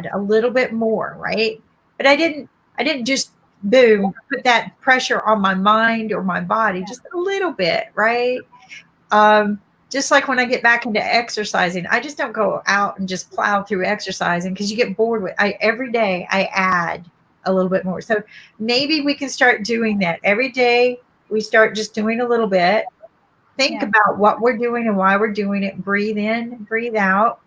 add a little bit more, right? But I didn't just boom put that pressure on my mind or my body, just a little bit, right? Um, just like when I get back into exercising, I just don't go out and just plow through exercising because you get bored with. I every day I add a little bit more. So maybe we can start doing that every day. We start just doing a little bit. Think Yeah. about what we're doing and why we're doing it. Breathe in, breathe out.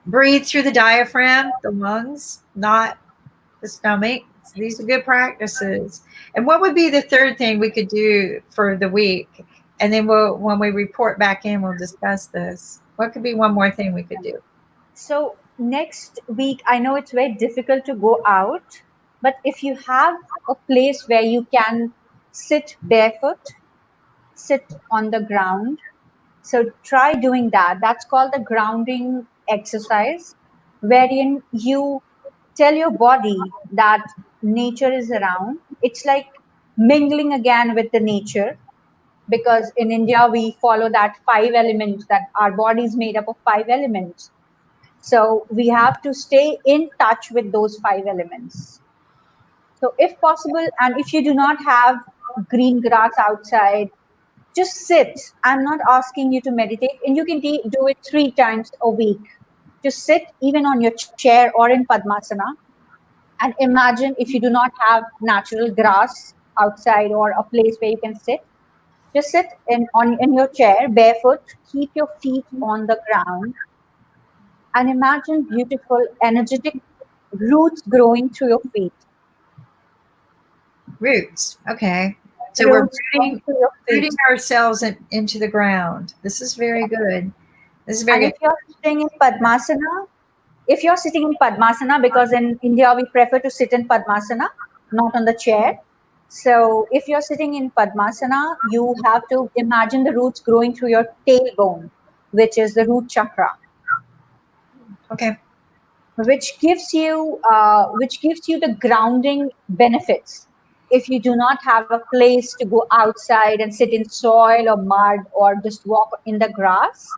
Breathe through the diaphragm, the lungs, not the stomach. So these are good practices. And what would be the third thing we could do for the week? And then when we report back in, we'll discuss this. What could be one more thing we could do? So next week, I know it's very difficult to go out, but if you have a place where you can sit barefoot, sit on the ground, so try doing that. That's called the grounding exercise, wherein you tell your body that nature is around. It's like mingling again with the nature, because in India we follow that five elements, that our body is made up of five elements. So we have to stay in touch with those five elements. So if possible, and if you do not have green grass outside, just sit. I'm not asking you to meditate, and you can do it 3 times a week. Just sit even on your chair or in Padmasana, and imagine if you do not have natural grass outside or a place where you can sit. Just sit in your chair barefoot, keep your feet on the ground, and imagine beautiful, energetic roots growing through your feet. Roots. Okay. So we're Roots growing rooting, through your rooting feet. ourselves into the ground. This is very good. This is very And good. if you're sitting in Padmasana, because in India we prefer to sit in Padmasana, not on the chair. So if you're sitting in Padmasana, you have to imagine the roots growing through your tailbone, which is the root chakra, Okay. which gives you the grounding benefits. If you do not have a place to go outside and sit in soil or mud or just walk in the grass,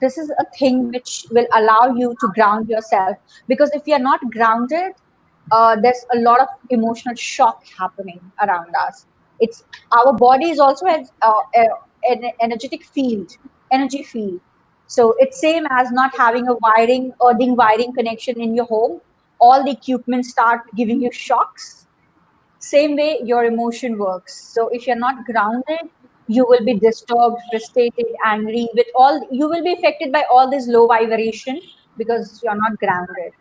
this is a thing which will allow you to ground yourself, because if you're not grounded, there's a lot of emotional shock happening around us. It's our body is also has an energetic field, energy field. So it's same as not having a wiring, earthing wiring connection in your home. All the equipment start giving you shocks. Same way your emotion works. So if you're not grounded, you will be disturbed, frustrated, angry. With all, you will be affected by all this low vibration because you're not grounded.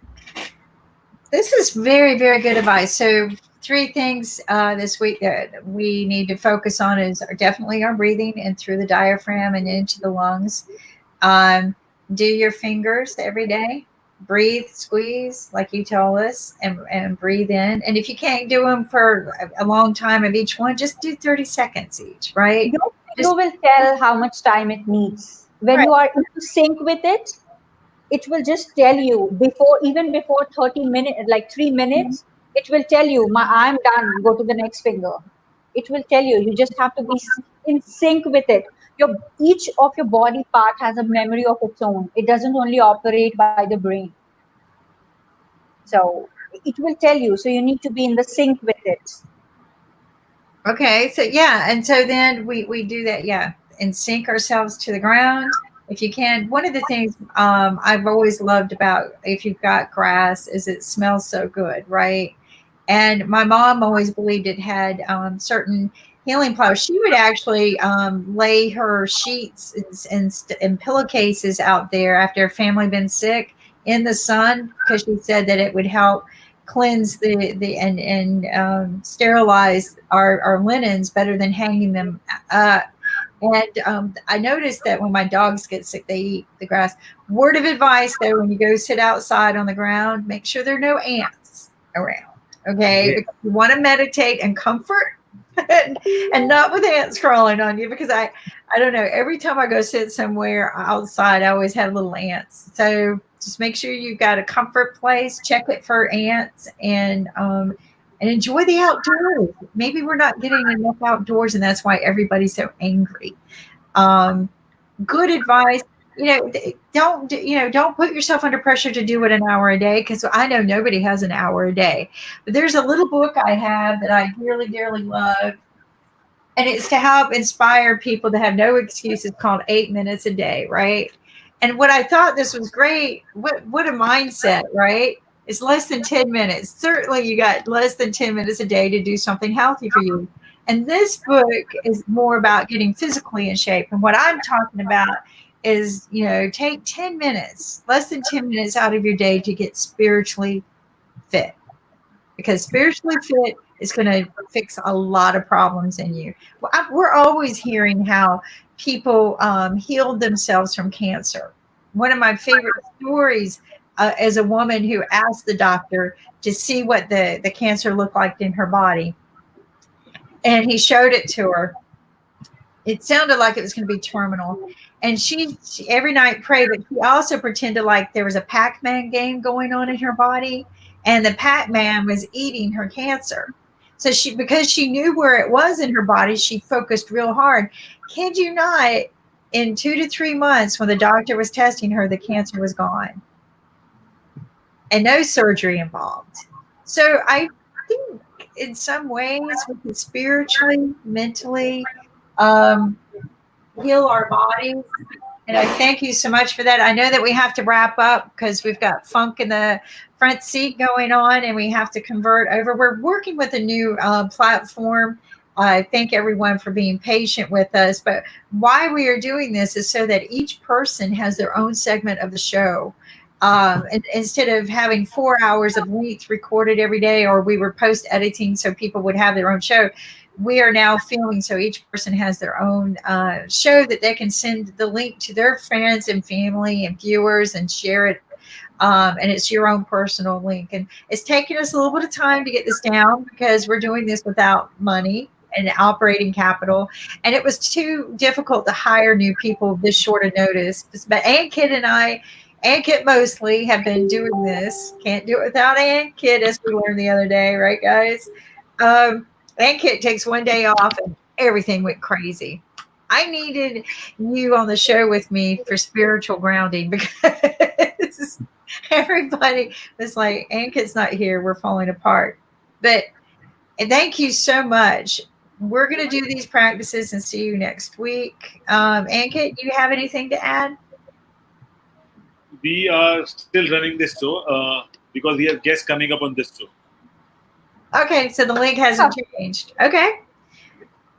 This is very, very good advice. So, three things this week that we need to focus on is definitely our breathing and through the diaphragm and into the lungs. Um, do your fingers every day. Breathe, squeeze, like you told us, and breathe in. And if you can't do them for a long time of each one, just do 30 seconds each, right? Your finger Just will tell how much time it needs. When right. you are into sync with it will just tell you before, even before 30 minutes, like 3 minutes, it will tell you, I'm done, go to the next finger. It will tell you, you just have to be in sync with it. Each of your body part has a memory of its own. It doesn't only operate by the brain. So it will tell you. So you need to be in the sync with it. Okay, so yeah, and so then we do that, yeah, and sink ourselves to the ground if you can. One of the things I've always loved about if you've got grass is it smells so good, right? And my mom always believed it had certain healing powers. She would actually lay her sheets and pillowcases out there after a family been sick in the sun because she said that it would help cleanse the and sterilize our linens better than hanging them up. And I noticed that when my dogs get sick, they eat the grass. Word of advice though, when you go sit outside on the ground, make sure there are no ants around. Okay, Yeah. because you want to meditate and comfort, and not with ants crawling on you. Because I don't know. Every time I go sit somewhere outside, I always have little ants. So just make sure you've got a comfort place. Check it for ants and enjoy the outdoors. Maybe we're not getting enough outdoors, and that's why everybody's so angry. Um, Good advice. don't put yourself under pressure to do it an hour a day, because I know nobody has an hour a day. But there's a little book I have that I dearly, dearly love, and it's to help inspire people to have no excuses, called 8 minutes a day, right? And what I thought this was great, what a mindset, right? It's less than 10 minutes. Certainly you got less than 10 minutes a day to do something healthy for you. And this book is more about getting physically in shape. And what I'm talking about is, take 10 minutes, less than 10 minutes out of your day to get spiritually fit, because spiritually fit is going to fix a lot of problems in you. We're always hearing how people healed themselves from cancer. One of my favorite stories is a woman who asked the doctor to see what the cancer looked like in her body. And he showed it to her. It sounded like it was going to be terminal. And she every night prayed, but she also pretended like there was a Pac-Man game going on in her body, and the Pac-Man was eating her cancer. So because she knew where it was in her body, she focused real hard. Kid you not, in 2 to 3 months, when the doctor was testing her, the cancer was gone and no surgery involved. So I think in some ways we can spiritually, mentally, heal our bodies. And I thank you so much for that. I know that we have to wrap up because we've got funk in the front seat going on, and we have to convert over. We're working with a new platform. I thank everyone for being patient with us. But why we are doing this is so that each person has their own segment of the show. And instead of having 4 hours of length recorded every day, or we were post editing so people would have their own show, we are now filming so each person has their own show that they can send the link to their friends and family and viewers and share it. And it's your own personal link. And it's taken us a little bit of time to get this down because we're doing this without money and operating capital. And it was too difficult to hire new people this short of notice. But Kit and I, Kit mostly, have been doing this. Can't do it without Kit, as we learned the other day, right, guys? Kit takes one day off and everything went crazy. I needed you on the show with me for spiritual grounding because everybody was like, Kit's not here. We're falling apart. But thank you so much. We're going to do these practices and see you next week. Kit, do you have anything to add? We are still running this show because we have guests coming up on this show. Okay, so the link hasn't changed. Okay.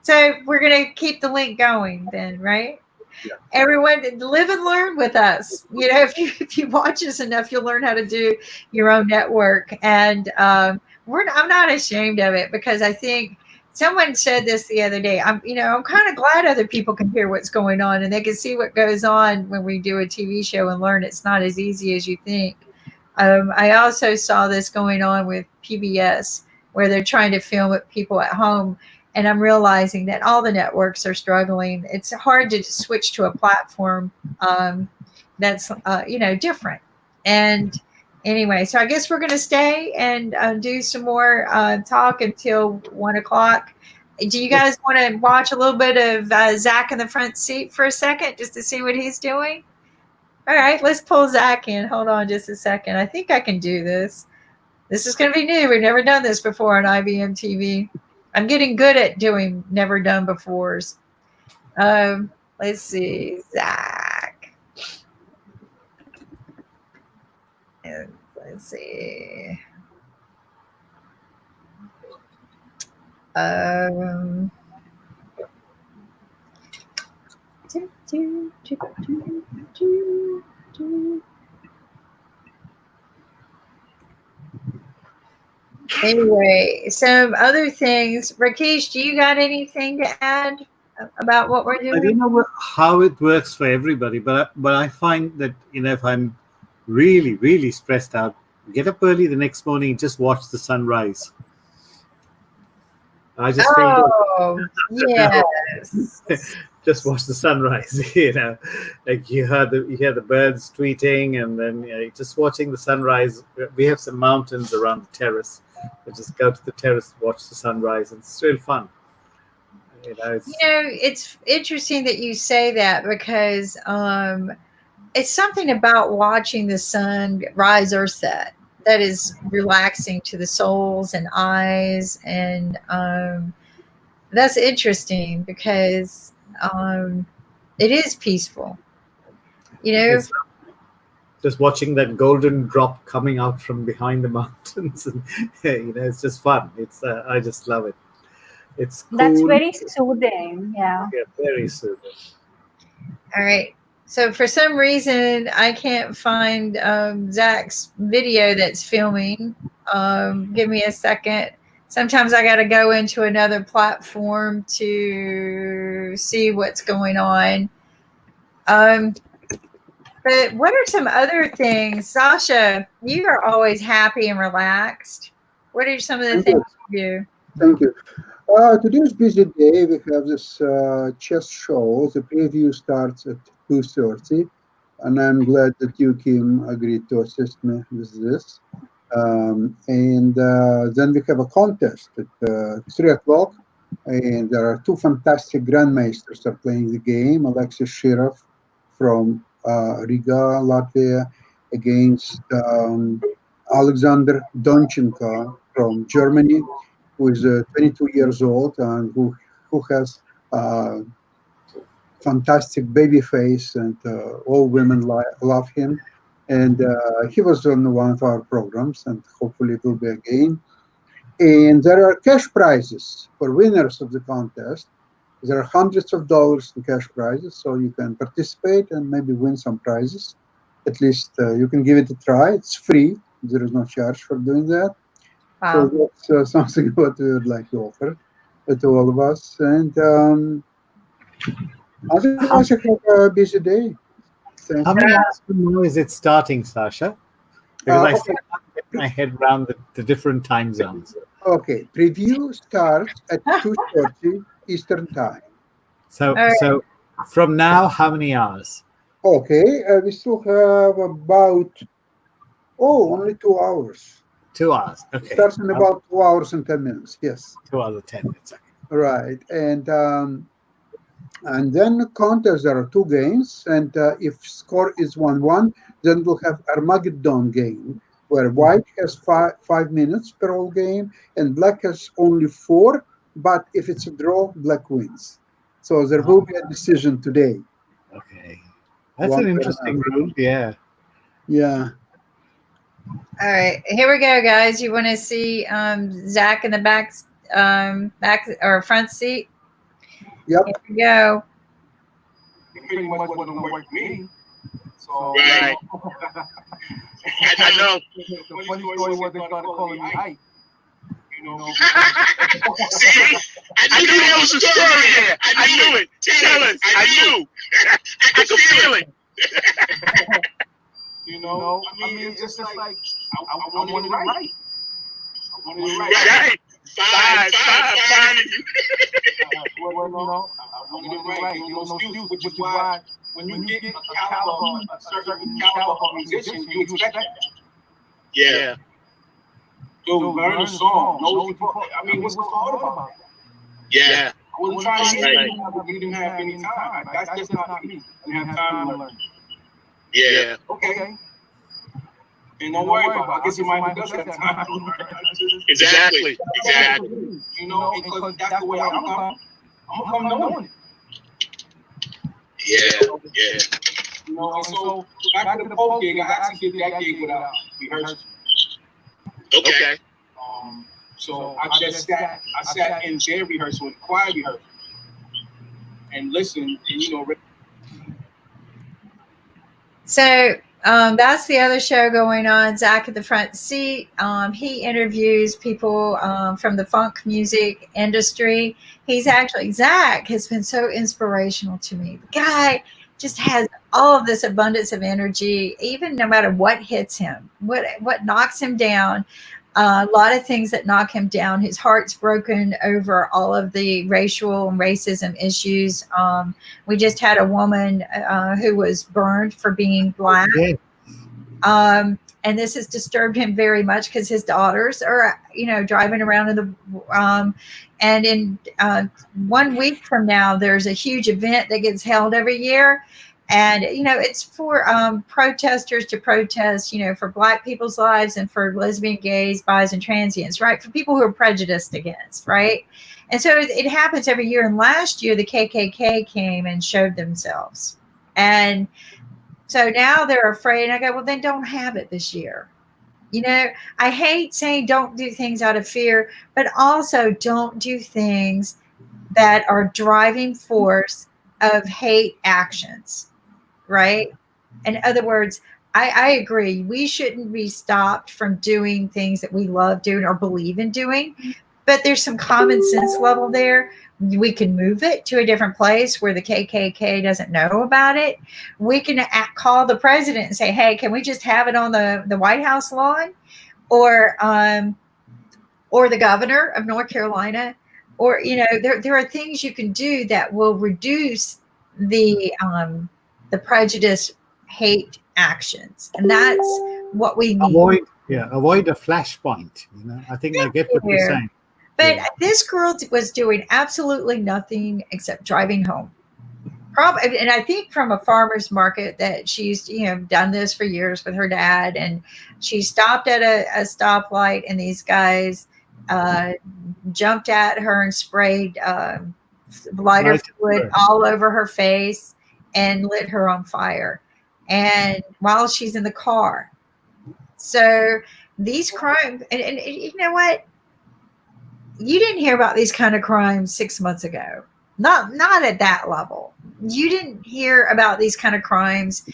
So we're going to keep the link going then, right? Yeah. Everyone, live and learn with us. If you watch us enough, you'll learn how to do your own network. And I'm not ashamed of it, because I think someone said this the other day. I'm kind of glad other people can hear what's going on and they can see what goes on when we do a TV show and learn. It's not as easy as you think. I also saw this going on with PBS, where they're trying to film it people at home. And I'm realizing that all the networks are struggling. It's hard to switch to a platform that's, different. And anyway, so I guess we're going to stay and do some more talk until 1 o'clock. Do you guys want to watch a little bit of Zack in the front seat for a second, just to see what he's doing? All right, let's pull Zack in. Hold on just a second. I think I can do this. This is going to be new. We've never done this before on IBM TV. I'm getting good at doing never done befores. Let's see, Zack. And let's see. Anyway, some other things. Rakesh, do you got anything to add about what we're doing? I don't know how it works for everybody, but I find that if I'm really, really stressed out, get up early the next morning and just watch the sunrise. I just yes. Just watch the sunrise. Like you hear the birds tweeting, and then just watching the sunrise. We have some mountains around the terrace. We just go to the terrace, watch the sunrise, and it's real fun. It's interesting that you say that, because it's something about watching the sun rise or set that is relaxing to the souls and eyes, and that's interesting because it is peaceful, you know. It's just watching that golden drop coming out from behind the mountains, and it's just fun. It's I just love it. It's That's cool. very soothing. Yeah. Yeah, very soothing. All right. So for some reason, I can't find Zach's video that's filming. Give me a second. Sometimes I got to go into another platform to see what's going on. But what are some other things? Sasha, you are always happy and relaxed. What are some of the Thank things you. you do? Thank you. Today's busy day. We have this chess show. The preview starts at 2:30, and I'm glad that you, Kim, agreed to assist me with this. And then we have a contest at 3 o'clock, and there are two fantastic grandmasters are playing the game. Alexis Shirov from Riga, Latvia, against Alexander Donchenko from Germany, who is 22 years old and who has fantastic baby face, and all women love him. And he was on one of our programs, and hopefully it will be again. And there are cash prizes for winners of the contest. There are hundreds of dollars in cash prizes, so you can participate and maybe win some prizes. At least you can give it a try. It's free. There is no charge for doing that. Wow. So that's something what we would like to offer to all of us. And otherwise, I have a busy day. Thank How you. many hours from now is it starting, Sasha? Because I Okay. still can't get my head around the different time zones. Okay. Preview starts at 2:30 Eastern Time. So, All right. so from now, how many hours? Okay. We still have about, only 2 hours. 2 hours. It Okay. starts in about 2 hours and 10 minutes. Yes. 2 hours and 10 minutes. Okay. Right. And then the contest, there are two games. And if score is 1-1, then we'll have Armageddon game, where white has 5 minutes per whole game and black has only 4. But if it's a draw, black wins. So there will be a decision today. Okay. That's One an way or interesting another. rule. Yeah. Yeah. All right, here we go, guys. You want to see Zach in the back or front seat? Yep. Here we go. It pretty much wasn't work for me. So Right. I know. the funny story was they started calling me Ike. You know. See, I knew there was a story there. I knew it. Tell us. I knew. I could feel it. You know. I mean, it's just like I wanted it right. I wanted it right. Right. Five. Well, you know, I wanted it right. There was no excuse, which is why when you get a certain caliber of musician, you expect that. Yeah. Yo, learn the song. I mean, what's so hard about that? Yeah. I wasn't trying to Right. hear you didn't have any time. That's just not me. I didn't have time to learn. Yeah. Okay. And don't worry about it. I guess somebody does have time to learn. Exactly. You know, because that's the way I'm gonna come knowing it. Yeah. You know, and so back to the folk gig, I actually did that gig without rehearsal. Okay. So I sat in their rehearsal, in choir rehearsal, and listened, and So that's the other show going on. Zach at the front seat. He interviews people from the funk music industry. Zach has been so inspirational to me. The guy just has all of this abundance of energy, even no matter what hits him, what knocks him down. A lot of things that knock him down. His heart's broken over all of the racial and racism issues. We just had a woman who was burned for being Black. And this has disturbed him very much because his daughters are, driving around in the, and in 1 week from now, there's a huge event that gets held every year. And it's for protesters to protest, for Black people's lives and for lesbian, gays, bis, and transients, right? For people who are prejudiced against, right? And so it happens every year. And last year, the KKK came and showed themselves, and so now they're afraid. I go, well, then don't have it this year. I hate saying don't do things out of fear, but also don't do things that are driving force of hate actions. Right? In other words, I agree. We shouldn't be stopped from doing things that we love doing or believe in doing, but there's some common sense level there. We can move it to a different place where the KKK doesn't know about it. We can call the president and say, hey, can we just have it on the White House lawn? Or the governor of North Carolina? Or, there are things you can do that will reduce the prejudice, hate actions, and that's what we need. Avoid a flashpoint. I think I get what you're saying. But this girl was doing absolutely nothing except driving home. Probably, and I think from a farmer's market that she's done this for years with her dad, and she stopped at a stoplight, and these guys jumped at her and sprayed lighter fluid all over her face and lit her on fire, and while she's in the car. So these crimes, and you know what? You didn't hear about these kind of crimes 6 months ago. Not at that level. You didn't hear about these kind of crimes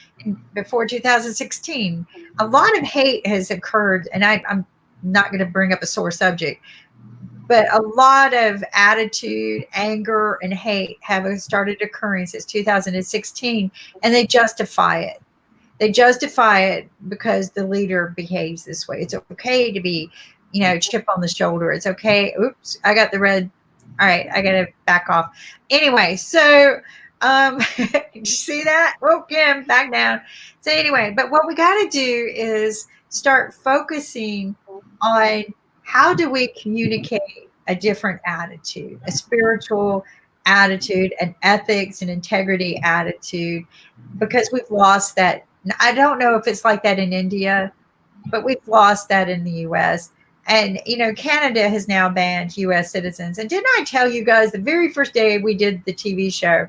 before 2016. A lot of hate has occurred, and I'm not going to bring up a sore subject, but a lot of attitude, anger, and hate have started occurring since 2016, and they justify it. They justify it because the leader behaves this way. It's okay to be, chip on the shoulder. It's okay. Oops, I got the red. All right, I got to back off. Anyway, so did you see that? Oh, Kim, back down. So anyway, but what we got to do is start focusing on how do we communicate a different attitude, a spiritual attitude, an ethics and integrity attitude, because we've lost that. I don't know if it's like that in India, but we've lost that in the U.S. And, Canada has now banned U.S. citizens. And didn't I tell you guys the very first day we did the TV show,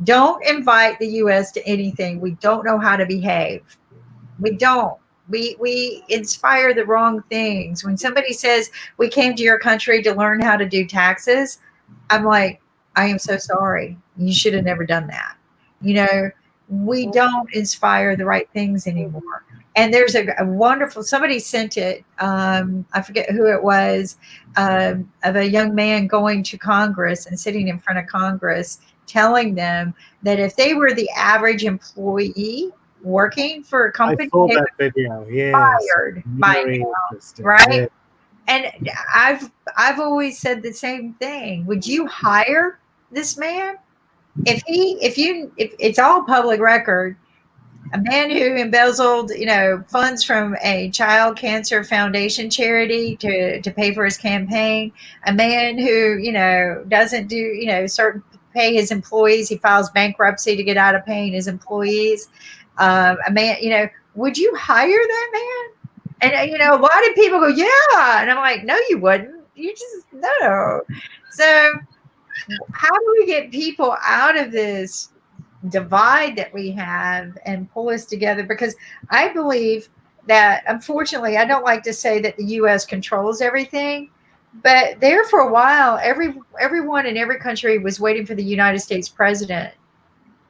don't invite the U.S. to anything. We don't know how to behave. We don't. We inspire the wrong things. When somebody says we came to your country to learn how to do taxes, I'm like, I am so sorry. You should have never done that. We don't inspire the right things anymore. And there's a wonderful, somebody sent it, I forget who it was, of a young man going to Congress and sitting in front of Congress, telling them that if they were the average employee working for a company, I saw that video. Yes. Fired by now, right? Yeah. And I've always said the same thing. Would you hire this man? If it's all public record, a man who embezzled, funds from a child cancer foundation charity to pay for his campaign, a man who, doesn't do, certain pay his employees, he files bankruptcy to get out of paying his employees. A man, would you hire that man? And, a lot of people go, yeah. And I'm like, no, you wouldn't. You just, no. So how do we get people out of this divide that we have and pull us together? Because I believe that, unfortunately, I don't like to say that the U.S. controls everything, but there for a while, everyone in every country was waiting for the United States president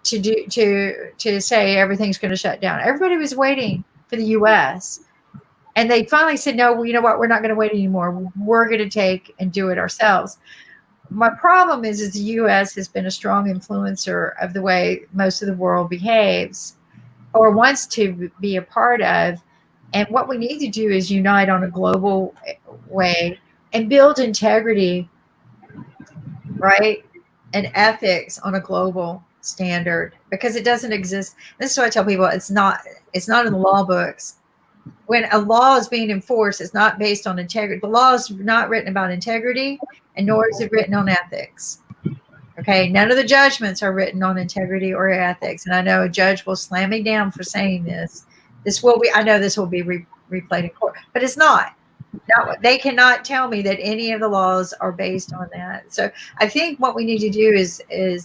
to say everything's going to shut down. Everybody was waiting for the U.S. And they finally said, no, well, you know what? We're not going to wait anymore. We're going to take and do it ourselves. My problem is the U.S. has been a strong influencer of the way most of the world behaves or wants to be a part of. And what we need to do is unite on a global way and build integrity, right? And ethics on a global standard, because it doesn't exist. This is what I tell people. It's not in the law books. When a law is being enforced, it's not based on integrity. The law is not written about integrity, and nor is it written on ethics. Okay, none of the judgments are written on integrity or ethics, and I know a judge will slam me down for saying this. I know this will be replayed in court, but it's not. No, they cannot tell me that any of the laws are based on that. So I think what we need to do is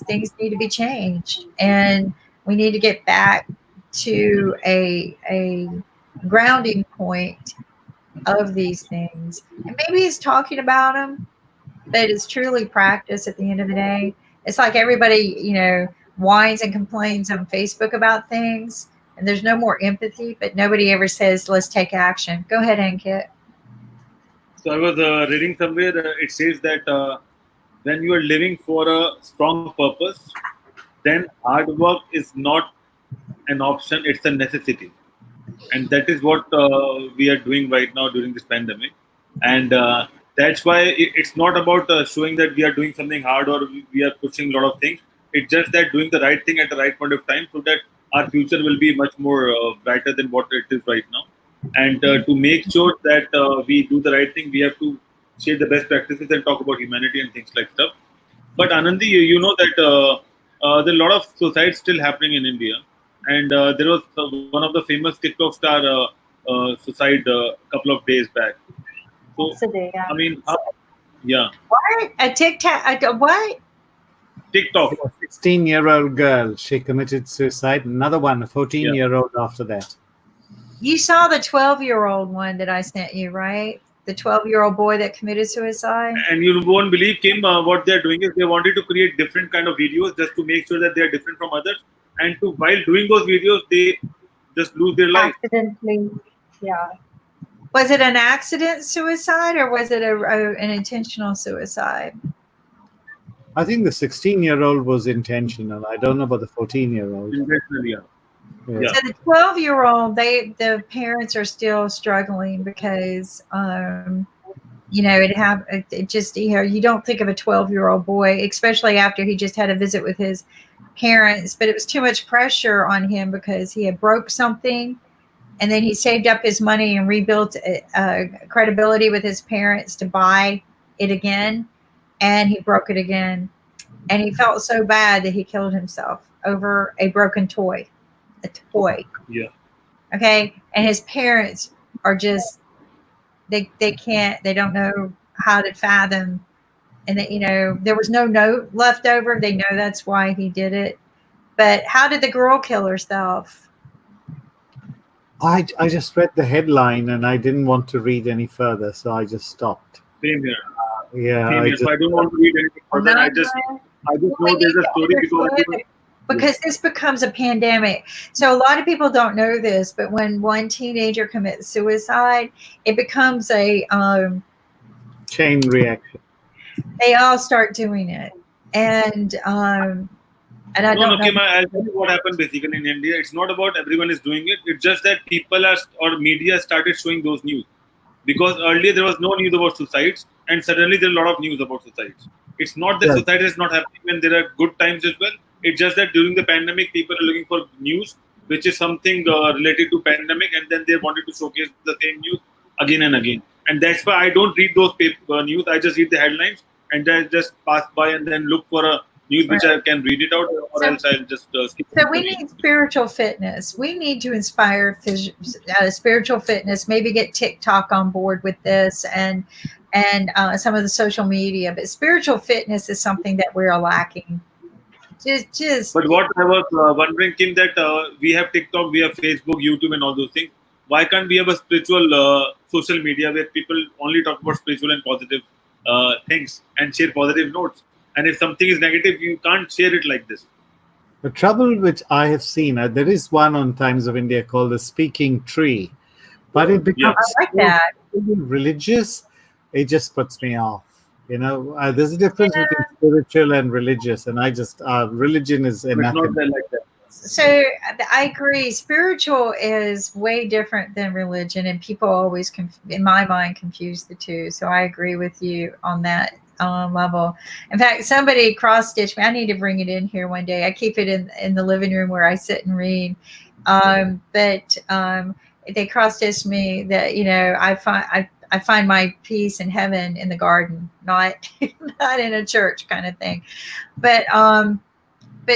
things need to be changed, and we need to get back to a grounding point of these things. And maybe it's talking about them, but it's truly practice at the end of the day. It's like everybody, whines and complains on Facebook about things, and there's no more empathy, but nobody ever says, let's take action. Go ahead, Ankit. So I was reading somewhere, it says that when you are living for a strong purpose, then hard work is not an option, it's a necessity. And that is what we are doing right now during this pandemic. And that's why it's not about showing that we are doing something hard or we are pushing a lot of things. It's just that doing the right thing at the right point of time so that our future will be much more brighter than what it is right now. And to make sure that we do the right thing, we have to share the best practices and talk about humanity and things like stuff. But Anandi, you know that there are a lot of suicides still happening in India. And there was one of the famous TikTok star suicide a couple of days back. So, yeah. I mean, yeah. What? A TikTok? What? TikTok. A 16-year-old girl. She committed suicide. Another one, a 14-year-old after that. You saw the 12-year-old one that I sent you, right? The 12-year-old boy that committed suicide. And you won't believe, Kim, what they're doing is they wanted to create different kind of videos just to make sure that they are different from others. And while doing those videos, they just lose their life. Accidentally, yeah. Was it an accident suicide or was it an intentional suicide? I think the 16-year-old was intentional. I don't know about the 14-year-old. Intentionally, yeah. Yeah. So the 12-year-old, the parents are still struggling because, it just, you don't think of a 12-year-old boy, especially after he just had a visit with his parents, but it was too much pressure on him because he had broke something, and then he saved up his money and rebuilt credibility with his parents to buy it again, and he broke it again, and he felt so bad that he killed himself over a broken toy. A toy. Yeah. Okay. And his parents are just they don't know how to fathom, and that there was no note left over. They know that's why he did it. But how did the girl kill herself? I just read the headline and I didn't want to read any further, so I just stopped. Same here. Yeah. Same here. So I don't want to read anything further. I just know there's a story because this becomes a pandemic. So a lot of people don't know this, but when one teenager commits suicide, it becomes a chain reaction. They all start doing it, and I don't know. Kim, I'll tell you what happened basically in India. It's not about everyone is doing it. It's just that people or media started showing those news. Because earlier there was no news about suicides, and suddenly there's a lot of news about suicides. It's not that suicide is not happening when there are good times as well. It's just that during the pandemic, people are looking for news, which is something related to pandemic, and then they wanted to showcase the same news again and again. And that's why I don't read those news. I just read the headlines and then just pass by and then look for a news which I can read it out, or else I'll just skip. So we need spiritual fitness. We need to inspire spiritual fitness. Maybe get TikTok on board with this and some of the social media. But spiritual fitness is something that we're lacking. But what I was wondering, Kim, that we have TikTok, we have Facebook, YouTube, and all those things. Why can't we have a spiritual social media where people only talk about spiritual and positive things and share positive notes? And if something is negative, you can't share it like this. The trouble which I have seen, there is one on Times of India called the Speaking Tree, but it becomes I like that. Religious. It just puts me off. There's a difference between spiritual and religious, and I just religion is enough. It's not like that. So I agree. Spiritual is way different than religion, and people always, in my mind, confuse the two. So I agree with you on that level. In fact, somebody cross-stitched me. I need to bring it in here one day. I keep it in the living room where I sit and read. But they cross-stitched me that I find my peace in heaven in the garden, not not in a church kind of thing. But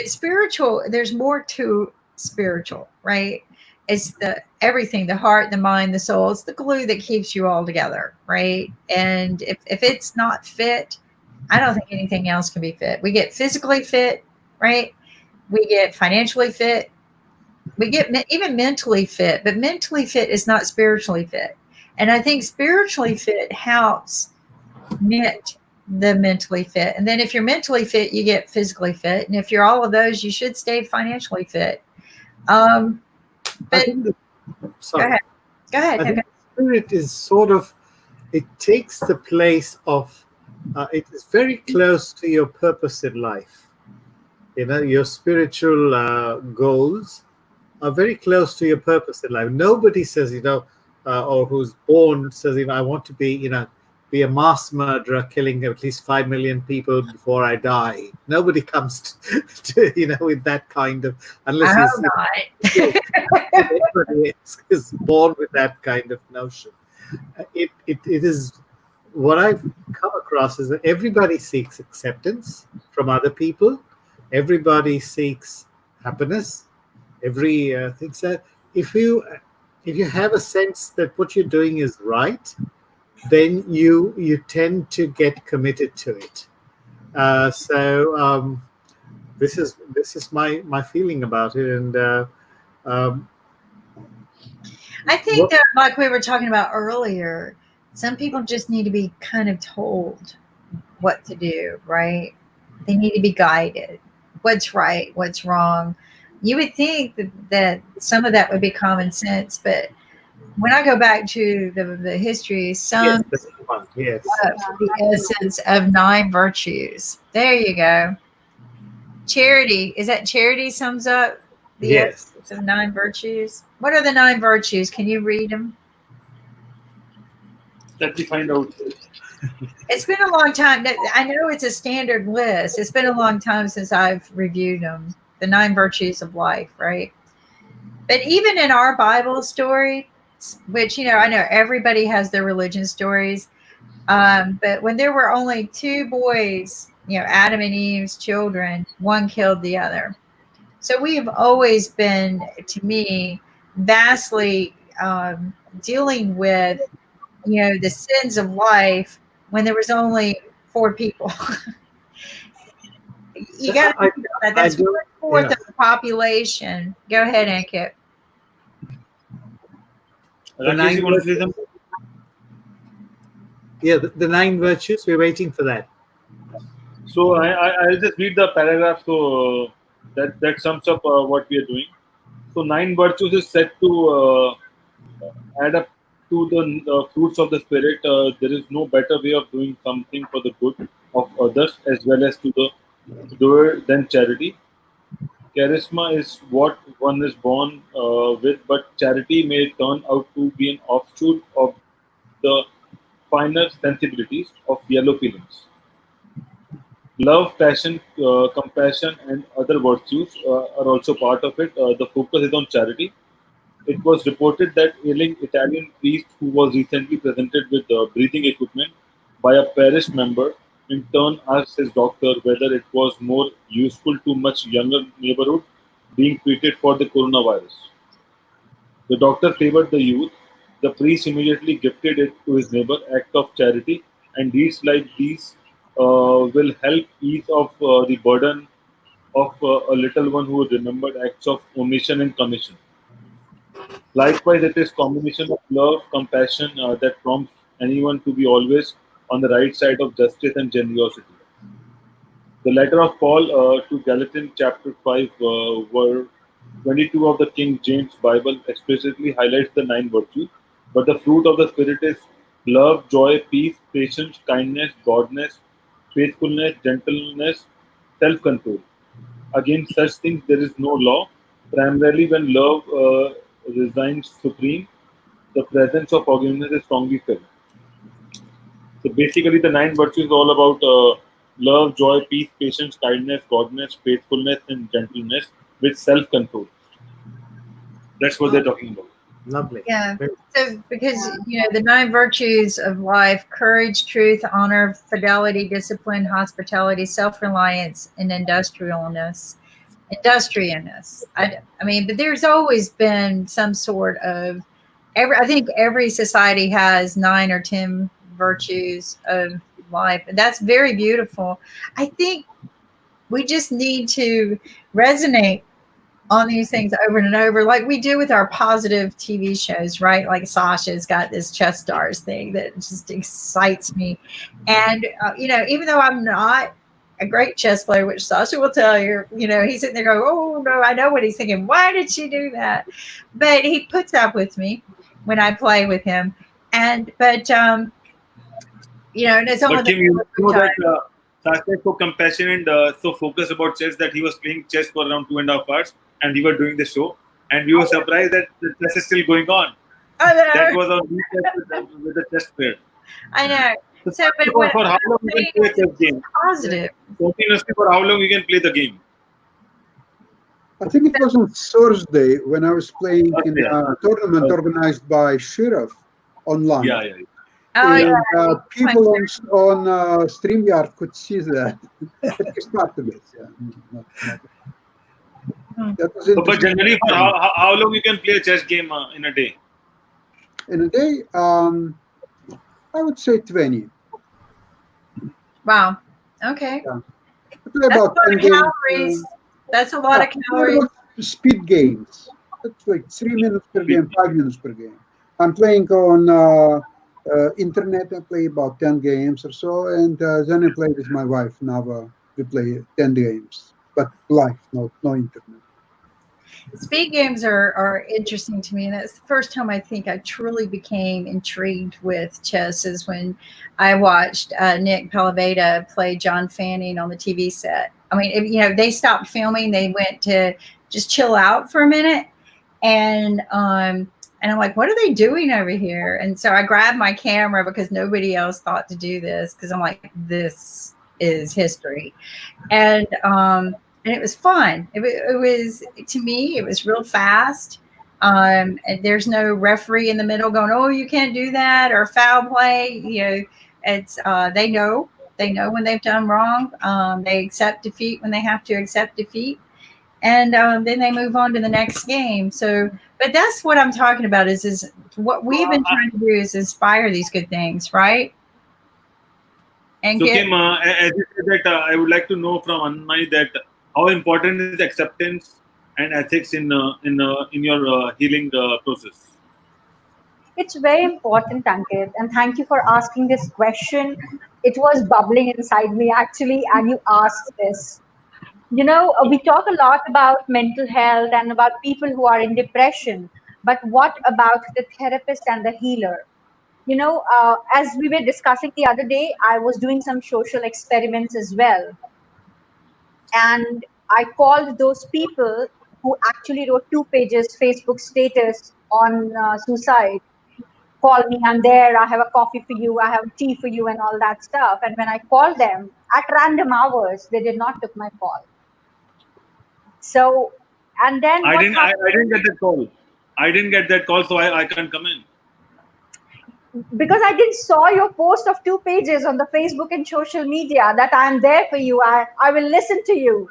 spiritual, there's more to spiritual, right? It's the everything, the heart, the mind, the soul. It's the glue that keeps you all together, right? And if it's not fit, I don't think anything else can be fit. We get physically fit, right? We get financially fit. We get even mentally fit, but mentally fit is not spiritually fit. And I think spiritually fit helps knit the mentally fit. And then if you're mentally fit, you get physically fit. And if you're all of those, you should stay financially fit. I But think go sorry. ahead. Go ahead. I think spirit is sort of, it takes the place of, it is very close to your purpose in life. You know, your spiritual goals are very close to your purpose in life. Nobody says, or who's born says, I want to be, be a mass murderer, killing at least 5 million people before I die. Nobody comes to with that kind of, unless I he's hope not. everybody is born with that kind of notion. It is what I've come across is that everybody seeks acceptance from other people. Everybody seeks happiness. Every thing. So if you have a sense that what you're doing is right, then you tend to get committed to it. So this is my feeling about it, and I think that, like we were talking about earlier, some people just need to be kind of told what to do, right? They need to be guided. What's right? What's wrong? You would think that some of that would be common sense, but when I go back to the history, some yes. the essence of 9 virtues. There you go. Charity. Is that charity sums up the essence of 9 virtues? What are the 9 virtues? Can you read them? Let me find out. It's been a long time. I know it's a standard list. It's been a long time since I've reviewed them. The 9 virtues of life, right? But even in our Bible story, which, I know everybody has their religion stories, but when there were only 2 boys, Adam and Eve's children, one killed the other. So we have always been, to me, vastly dealing with, the sins of life when there was only 4 people. You got to think about that. That's 1/4 of the population. Go ahead, Ankit. The 9 virtues. Yeah, the 9 virtues. We're waiting for that. So I'll just read the paragraph so that sums up what we are doing. So 9 virtues is said to add up to the fruits of the spirit. There is no better way of doing something for the good of others as well as to the doer than charity. Charisma is what one is born with, but charity may turn out to be an offshoot of the finer sensibilities of yellow feelings. Love, passion, compassion, and other virtues are also part of it. The focus is on charity. It was reported that ailing Italian priest who was recently presented with breathing equipment by a parish member in turn asked his doctor whether it was more useful to much younger neighborhood being treated for the coronavirus. The doctor favored the youth. The priest immediately gifted it to his neighbor, act of charity, and deeds like these will help ease of the burden of a little one who remembered acts of omission and commission. Likewise, it is combination of love, compassion that prompts anyone to be always on the right side of justice and generosity. The letter of Paul to Galatians, chapter 5, were 22 of the King James Bible explicitly highlights the 9 virtues, but the fruit of the Spirit is love, joy, peace, patience, kindness, godness, faithfulness, gentleness, self-control. Against such things there is no law. Primarily when love resigns supreme, the presence of forgiveness is strongly felt. So basically the 9 virtues is all about love, joy, peace, patience, kindness, godness, faithfulness, and gentleness with self-control. That's what they're talking about. Lovely. Yeah. So, because, the 9 virtues of life: courage, truth, honor, fidelity, discipline, hospitality, self reliance, and industriousness. I mean, but there's always been some sort of, I think every society has 9 or 10 virtues of life. And that's very beautiful. I think we just need to resonate on these things over and over, like we do with our positive TV shows, right? Like Sasha's got this chess stars thing that just excites me. And, even though I'm not a great chess player, which Sasha will tell you, he's sitting there going, oh, no, I know what he's thinking. Why did she do that? But he puts up with me when I play with him. And it's all But Kim, you know that Sasha is so compassionate and so focused about chess that he was playing chess for around 2.5 hours, and we were doing the show, and we were surprised that the chess is still going on. I know. That was our with the chess player. I know. So, but for how long you can play a chess game? Positive. Continuously, for how long you can play the game? I think it was on Thursday when I was playing in a tournament organized by Sheriff online. Yeah. Oh, and, yeah. people on StreamYard could see that. At least part of it. Yeah. That was But generally, for how long you can play a chess game in a day? In a day, I would say 20. Wow. Okay. Yeah. I play That's about a lot 10 of games. calories. That's a lot of calories. Speed games. That's like 3 minutes per game, 5 minutes per game. I'm playing on internet. I play about 10 games or so, and then I play with my wife, Nava. We play 10 games, but live, no internet. Speed games are interesting to me, and that's the first time I think I truly became intrigued with chess is when I watched Nick Palaveda play John Fanning on the TV set. I mean, they stopped filming; they went to just chill out for a minute, and I'm like, what are they doing over here? And so I grabbed my camera because nobody else thought to do this because I'm like, this is history, and it was fun. It was, to me, it was real fast. And there's no referee in the middle going, oh, you can't do that, or foul play. It's they know when they've done wrong. They accept defeat when they have to accept defeat, and then they move on to the next game. So, but that's what I'm talking about. Is what we've been trying to do is inspire these good things, right? And so, Kim, as you said that, I would like to know from Anandmai that how important is acceptance and ethics in your healing process? It's very important, Ankit, and thank you for asking this question. It was bubbling inside me actually, and you asked this. We talk a lot about mental health and about people who are in depression, but what about the therapist and the healer? As we were discussing the other day, I was doing some social experiments as well. And I called those people who actually wrote 2 pages Facebook status on suicide. Call me, I'm there, I have a coffee for you, I have tea for you, and all that stuff. And when I called them at random hours, they did not took my call. So, and then I didn't get that call. I didn't get that call, so I can't come in. Because I didn't saw your post of 2 pages on the Facebook and social media that I'm there for you, I will listen to you.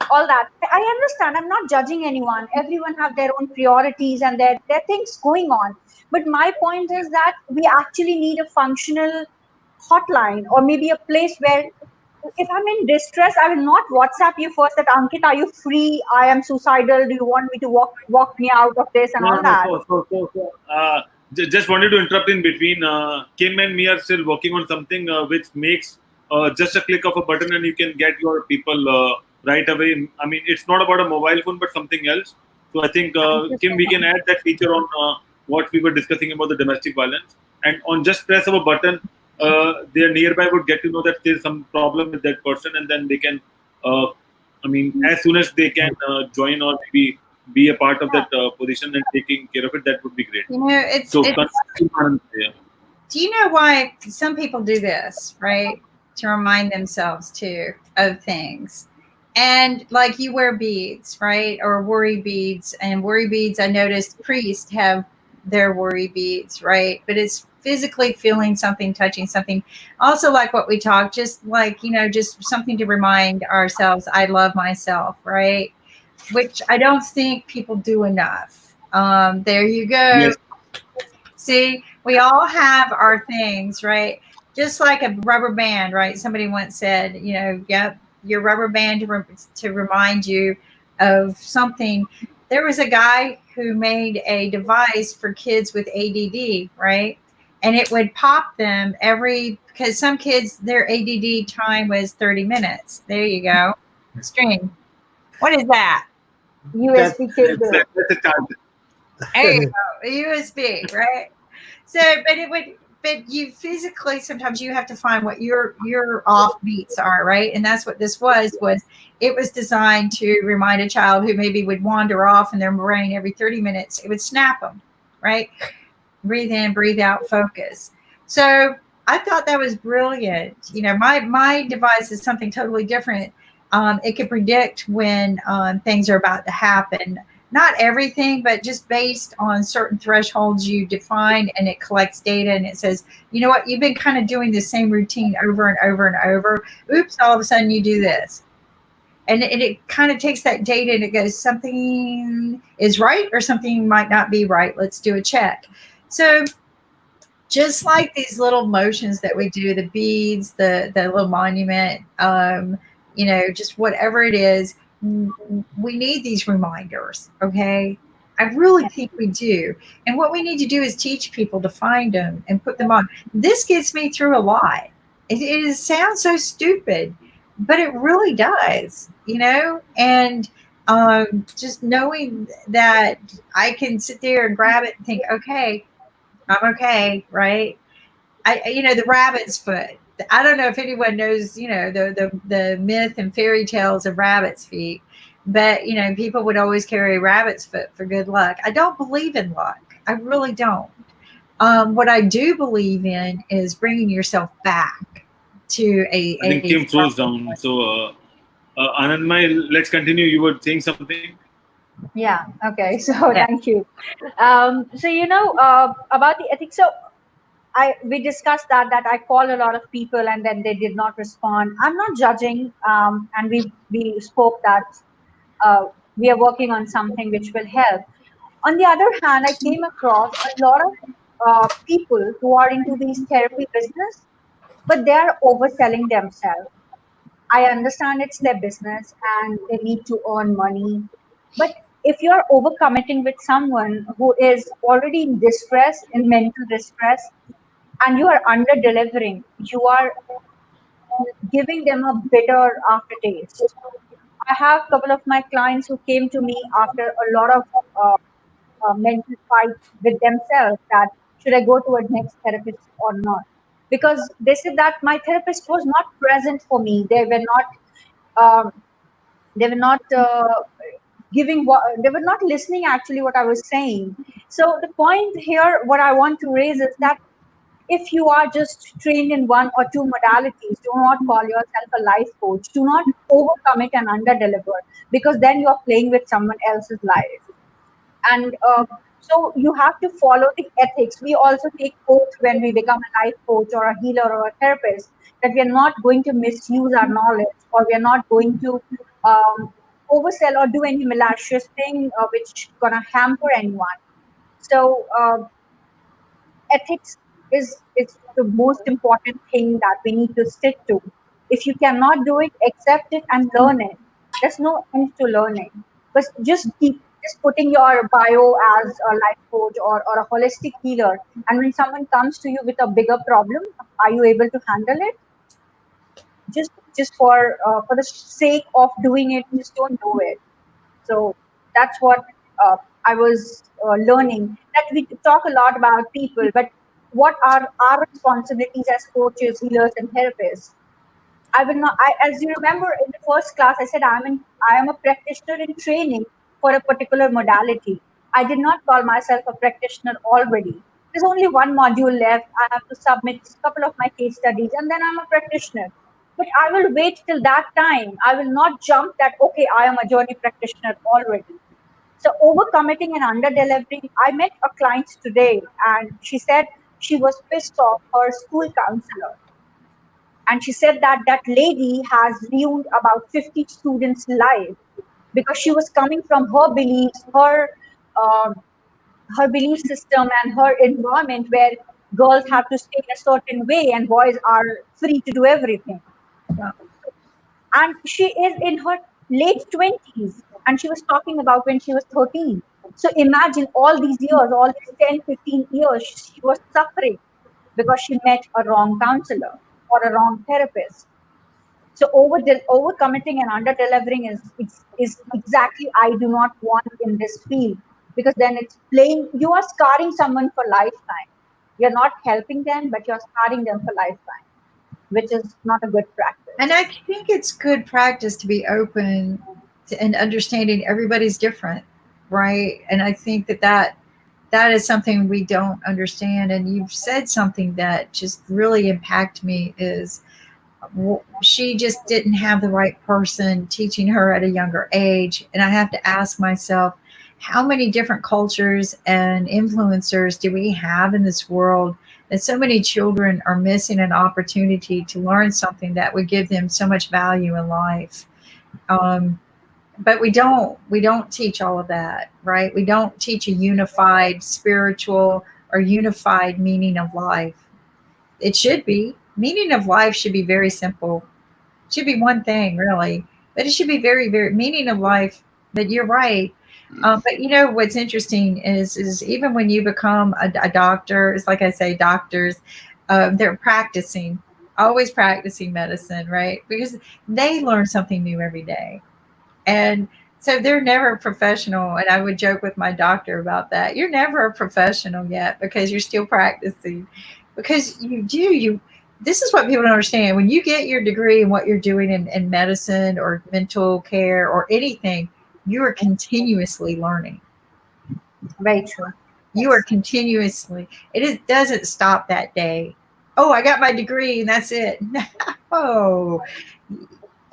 All that. I understand. I'm not judging anyone. Everyone have their own priorities and their things going on. But my point is that we actually need a functional hotline or maybe a place where if I'm in distress, I will not WhatsApp you first that Ankit, are you free? I am suicidal. Do you want me to walk me out of this and all that? Just wanted to interrupt in between. Kim and me are still working on something which makes just a click of a button and you can get your people right away. I mean, it's not about a mobile phone, but something else. So I think, Kim, we can add that feature on what we were discussing about the domestic violence. And on just press of a button, their nearby would get to know that there's some problem with that person, and then they can, as soon as they can join or maybe be a part of that position and taking care of it, that would be great. Do you know why some people do this, right? To remind themselves too of things. And like you wear beads, right? Or worry beads. And worry beads, I noticed priests have their worry beads, right? But it's physically feeling something, touching something. Also, like what we talked, just like, just something to remind ourselves, I love myself, right? Which I don't think people do enough. There you go. Yes. See, we all have our things, right? Just like a rubber band, right? Somebody once said, yep, your rubber band to remind you of something. There was a guy who made a device for kids with ADD, right? And it would pop them because some kids, their ADD time was 30 minutes. There you go. String. What is that? That USB cable. That's a target. There you go. USB, right? So, but you physically sometimes you have to find what your off beats are, right? And that's what this was it was designed to remind a child who maybe would wander off in their brain every 30 minutes. It would snap them, right? Breathe in, breathe out, focus. So I thought that was brilliant. My device is something totally different. It can predict when things are about to happen. Not everything, but just based on certain thresholds you define, and it collects data and it says, you know what, you've been kind of doing the same routine over and over and over. Oops, all of a sudden you do this. And it kind of takes that data and it goes, something is right or something might not be right. Let's do a check. So just like these little motions that we do, the beads, the little monument, just whatever it is, we need these reminders. Okay. I really think we do. And what we need to do is teach people to find them and put them on. This gets me through a lot. It sounds so stupid, but it really does, and just knowing that I can sit there and grab it and think, okay, I'm okay, right? The rabbit's foot. I don't know if anyone knows, the myth and fairy tales of rabbit's feet, but people would always carry a rabbit's foot for good luck. I don't believe in luck. I really don't. What I do believe in is bringing yourself back to I think Kim froze down. So, Anandmai, let's continue. You were saying something. Yeah. Okay. So Yeah. thank you. So about the ethics. So we discussed that I call a lot of people and then they did not respond. I'm not judging. And we spoke that we are working on something which will help. On the other hand, I came across a lot of people who are into these therapy business, but they are overselling themselves. I understand it's their business and they need to earn money. But if you're overcommitting with someone who is already in distress, in mental distress, and you are under delivering, you are giving them a bitter aftertaste. I have a couple of my clients who came to me after a lot of uh, mental fight with themselves that should I go to a next therapist or not? Because they said that my therapist was not present for me. Um, they were not giving what they were not listening actually what I was saying. So the point here, what I want to raise is that if you are just trained in one or two modalities, do not call yourself a life coach. Do not overcommit and underdeliver because then you are playing with someone else's life. And so you have to follow the ethics. We also take oath when we become a life coach or a healer or a therapist that we are not going to misuse our knowledge or we are not going to oversell or do any malicious thing which gonna hamper anyone. So ethics is the most important thing that we need to stick to. If you cannot do it, accept it and learn it. There's no end to learning. But just putting your bio as a life coach or a holistic healer, and when someone comes to you with a bigger problem, are you able to handle it? Just for the sake of doing it, just don't do it. So that's what I was learning. That we talk a lot about people, but what are our responsibilities as coaches, healers, and therapists? I will not. As you remember in the first class, I said I am a practitioner in training for a particular modality. I did not call myself a practitioner already. There's only one module left. I have to submit a couple of my case studies, and then I'm a practitioner. But I will wait till that time. I will not jump that. Okay, I am a journey practitioner already. So overcommitting and under-delivering. I met a client today, and she said she was pissed off her school counselor, and she said that that lady has ruined about 50 students' life because she was coming from her beliefs, uh, her belief system, and her environment where girls have to stay in a certain way and boys are free to do everything. Yeah. And she is in her late 20s, and she was talking about when she was 13. So imagine all these years, all these 10, 15 years, she was suffering because she met a wrong counselor or a wrong therapist. So over committing and under delivering is exactly I do not want in this field, because then it's playing, you are scarring someone for lifetime. You're not helping them, but you're scarring them for lifetime, which is not a good And I practice. think it's good practice to be open to, and understanding everybody's different, right? And I think that is something we don't understand. And you've said something that just really impacted me is she just didn't have the right person teaching her at a younger age. And I have to ask myself, how many different cultures and influencers do we have in this world that so many children are missing an opportunity to learn something that would give them so much value in life? But we don't teach all of that, right? We don't teach a unified spiritual or unified meaning of life. It should be, meaning of life should be very simple. It should be one thing really, but it should be very, very meaning of life. But you're right. But you know what's interesting is even when you become a doctor, it's like I say, doctors, they're practicing, always practicing medicine, right? Because they learn something new every day. And so they're never a professional. And I would joke with my doctor about that. You're never a professional yet because you're still practicing. Because this is what people don't understand. When you get your degree in what you're doing in medicine or mental care or anything, you are continuously learning. Very true. You are Yes. continuously, doesn't stop that day. Oh, I got my degree and that's it. No.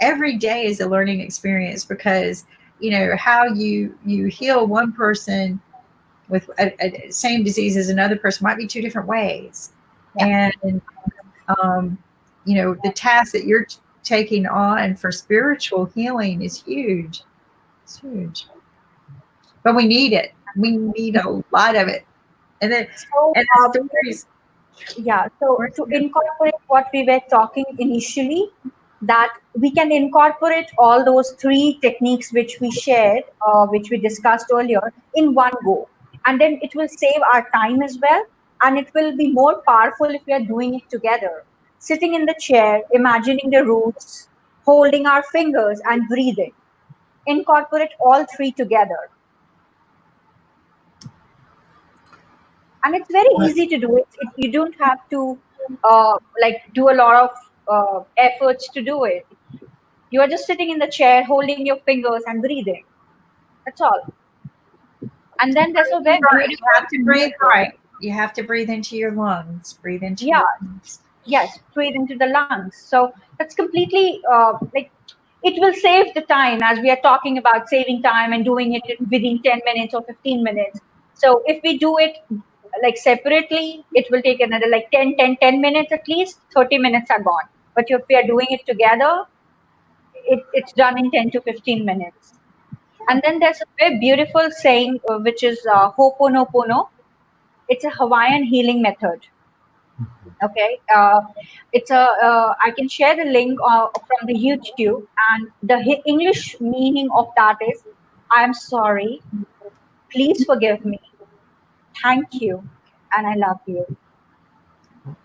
Every day is a learning experience because how you heal one person with a same disease as another person might be two different ways. Yeah. And the task that you're taking on for spiritual healing is huge. It's huge, but we need it. We need a lot of it. And then So and the stories. yeah, so to incorporate what we were talking initially, that we can incorporate all those three techniques which we shared, which we discussed earlier, in one go. And then it will save our time as well. And it will be more powerful if we are doing it together. Sitting in the chair, imagining the roots, holding our fingers, and breathing. Incorporate all three together. And it's very easy to do it. You don't have to like do a lot of efforts to do it. You are just sitting in the chair, holding your fingers and breathing. That's all. And then there's a very Right. You beautiful have to breathe maneuver. right. You have to breathe into your lungs. Breathe into Yeah, your lungs. yes, breathe into the lungs. So that's completely like, it will save the time, as we are talking about saving time and doing it within 10 minutes or 15 minutes. So if we do it like separately, it will take another like 10 minutes at least, 30 minutes are gone. But if we are doing it together, it's done in 10 to 15 minutes. And then there's a very beautiful saying, which is Ho'oponopono. It's a Hawaiian healing method. Okay, it's a. I can share the link from the YouTube, and the English meaning of that is, "I'm sorry, please forgive me, thank you, and I love you."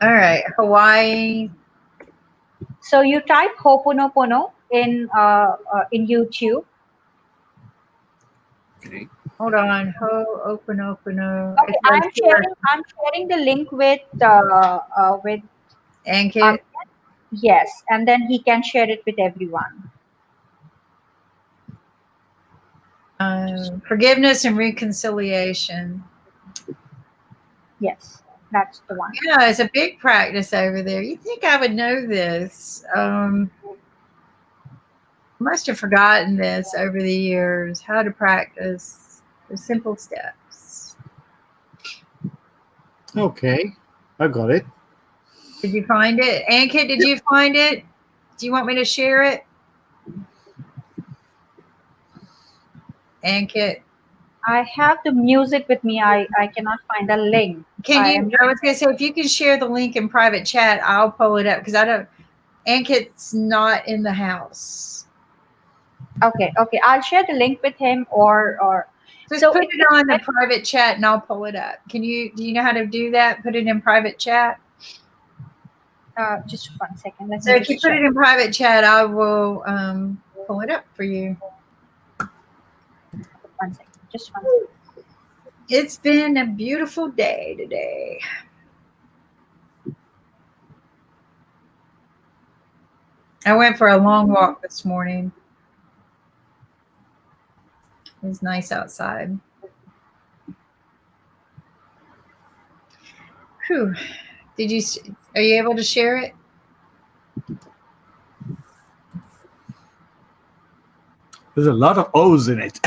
All right. Hawaii. So you type Ho'oponopono in YouTube. Okay. Hold on. Open. Okay, It says here. I'm sharing the link with Ankit. yes, and then he can share it with everyone. Forgiveness and reconciliation. Yes, that's the one. Yeah, it's a big practice over there. You think I would know this? Must have forgotten this over the years. How to practice. The simple steps. Okay, I got it. Did you find it? Ankit, did you find it? Do you want me to share it? Ankit. I have the music with me. I cannot find a link. Can you? am I was going to say, if you can share the link in private chat, I'll pull it up because I don't. Ankit's not in the house. okay. I'll share the link with him, or Just so put it on the private chat and I'll pull it up. Can you? Do you know how to do that? Put it in private chat. just 1 second. Let So me if you just put check. it in private chat, I will pull it up for you. 1 second. Just 1 second. It's been a beautiful day today. I went for a long walk this morning. It was nice outside. Whew. Are you able to share it? There's a lot of O's in it.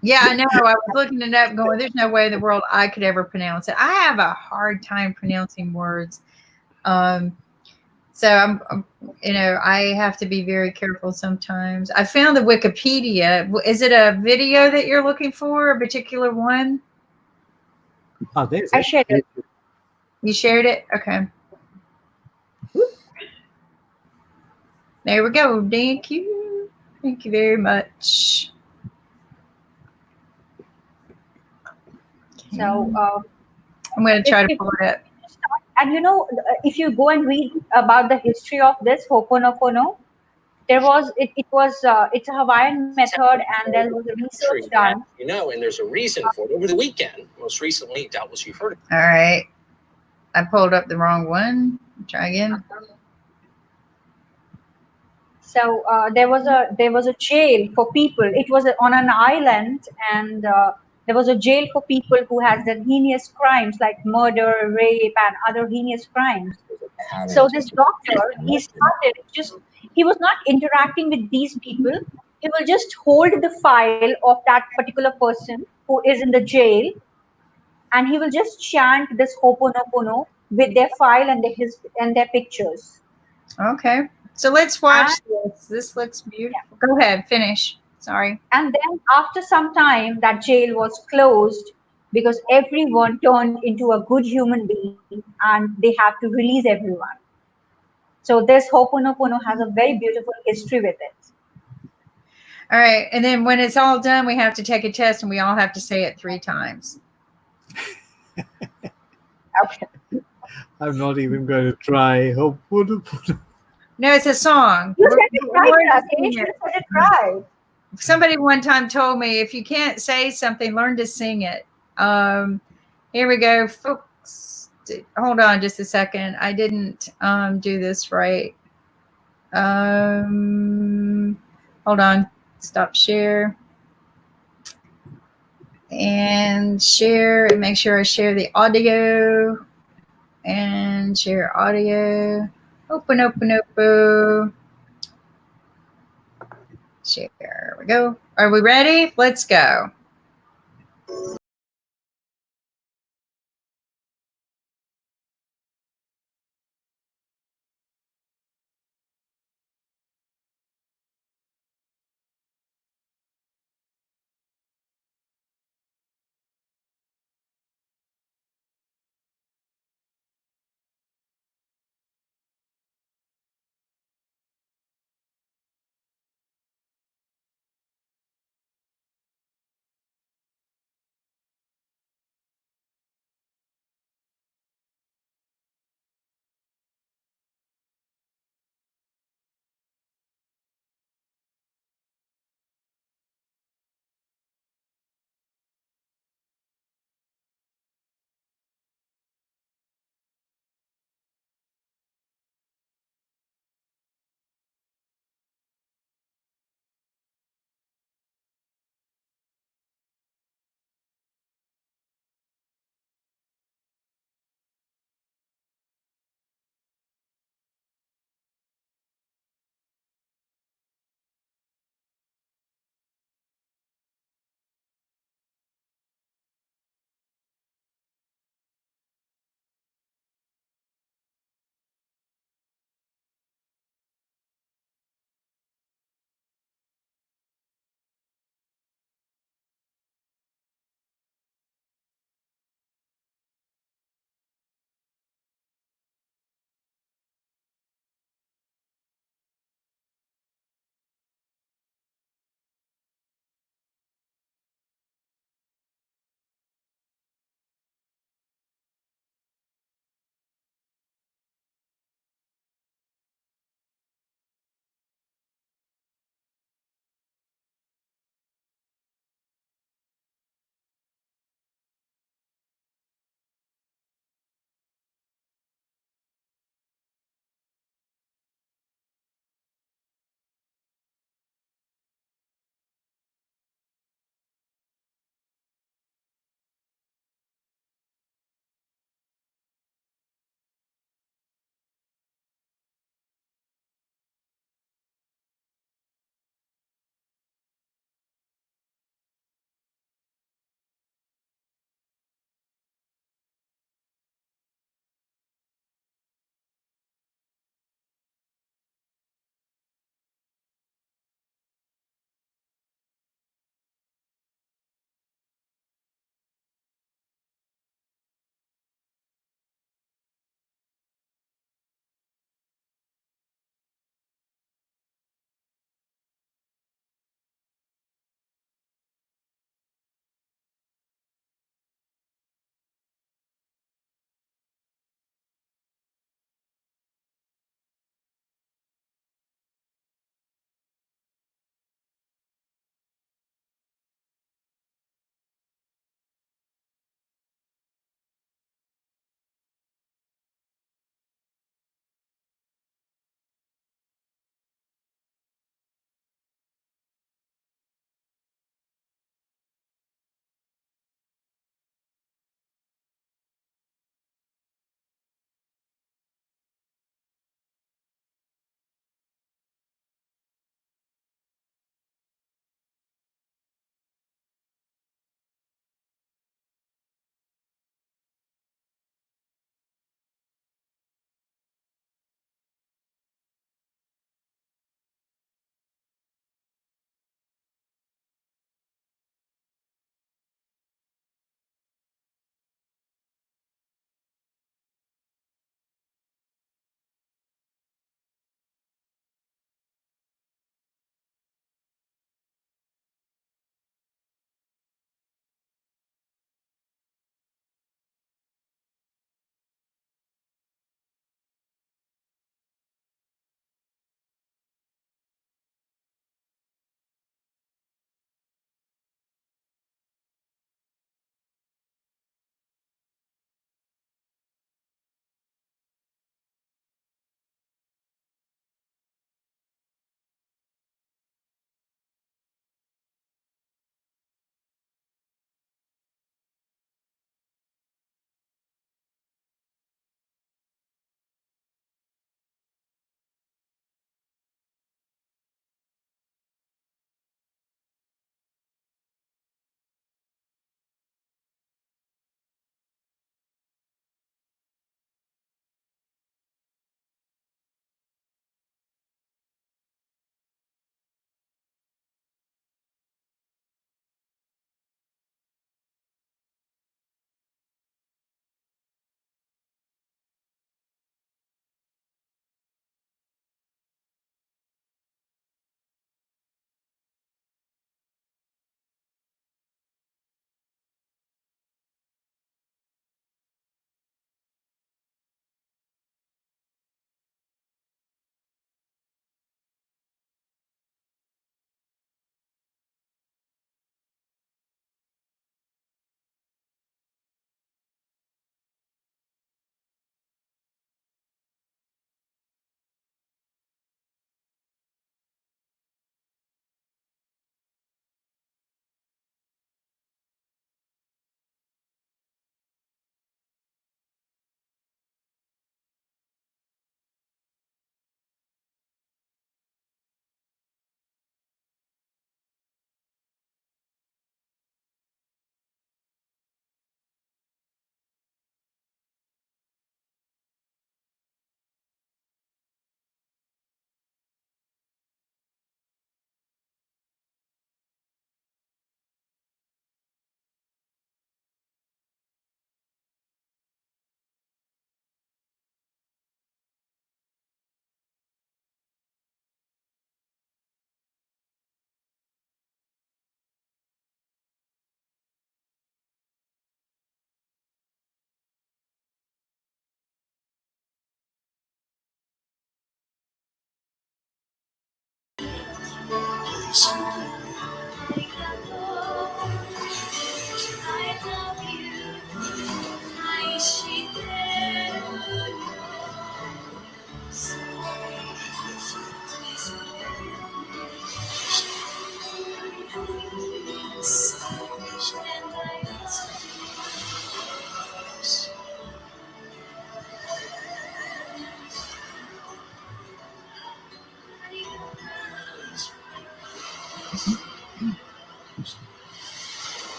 Yeah, I know. I was looking it up going, there's no way in the world I could ever pronounce it. I have a hard time pronouncing words. So I'm I have to be very careful sometimes. I found the Wikipedia. Is it a video that you're looking for, a particular one? Oh, there's I it. shared it. You shared it? Okay. There we go. Thank you. Thank you very much. So I'm going to try to pull it up. and if you go and read about the history of this Ho'oponopono, it's a Hawaiian method, and there was a research done. And there's a reason for it. Over the weekend, most recently, doubtless you've heard of it. All right. I pulled up the wrong one. Try again. So there was a jail for people. It was on an island, and there was a jail for people who had done heinous crimes like murder, rape, and other heinous crimes. So this doctor, he was not interacting with these people. He will just hold the file of that particular person who is in the jail, and he will just chant this Ho'oponopono with their file and their pictures. Okay. So let's watch this. This looks beautiful. Yeah. Go ahead. Finish. Sorry. And then after some time, that jail was closed because everyone turned into a good human being and they have to release everyone. So this Ho'oponopono has a very beautiful history with it. All right. And then when it's all done, we have to take a test and we all have to say it 3 times. Okay. I'm not even going to try. Ho'oponopono. No, it's a song. You said it right, Rakesh. You said it right. Somebody one time told me, if you can't say something, learn to sing it. Here we go, folks. Hold on just a second. I didn't do this right. Hold on. Stop share. And share, and make sure I share the audio. And share audio. Open. Share. There we go. Are we ready? Let's go.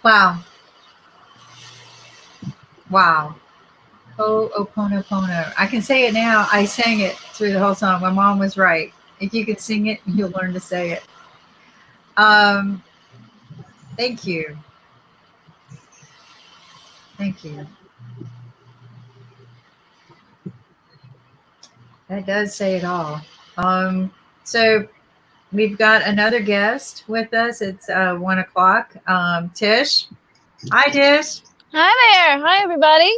Wow. Wow. Ho'oponopono. I can say it now. I sang it through the whole song. My mom was right. If you could sing it, you'll learn to say it. Thank you. Thank you. That does say it all. So we've got another guest with us. It's 1 o'clock. Tish. Hi, Tish. Hi there. Hi, everybody.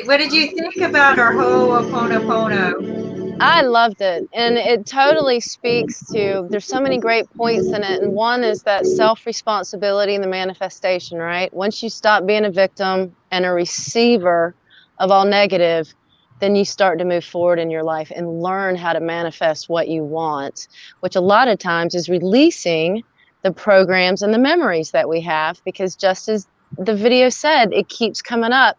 What did you think about our Ho'oponopono? I loved it. And it totally speaks to, there's so many great points in it. And one is that self-responsibility and the manifestation, right? Once you stop being a victim and a receiver of all negative, then you start to move forward in your life and learn how to manifest what you want, which a lot of times is releasing the programs and the memories that we have, because just as the video said, it keeps coming up.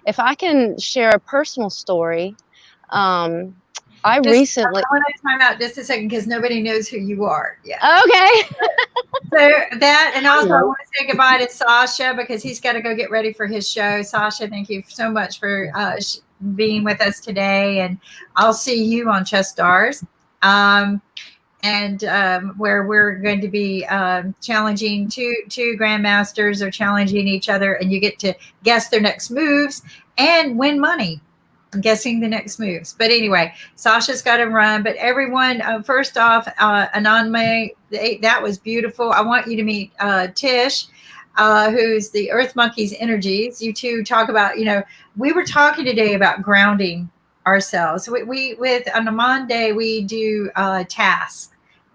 If I can share a personal story, I recently... I want to time out just a second because nobody knows who you are. Yeah. Okay. So that, and also I want to say goodbye to Sasha because he's got to go get ready for his show. Sasha, thank you so much for being with us today, and I'll see you on Chess Stars, where we're going to be challenging two grandmasters are challenging each other, and you get to guess their next moves and win money guessing the next moves. But anyway, Sasha's got to run. But everyone, first off, Anandmai, that was beautiful. I want you to meet Tish, who's the Earth Monkey's energies. You two talk about, we were talking today about grounding ourselves. We with Anandmai, we do tasks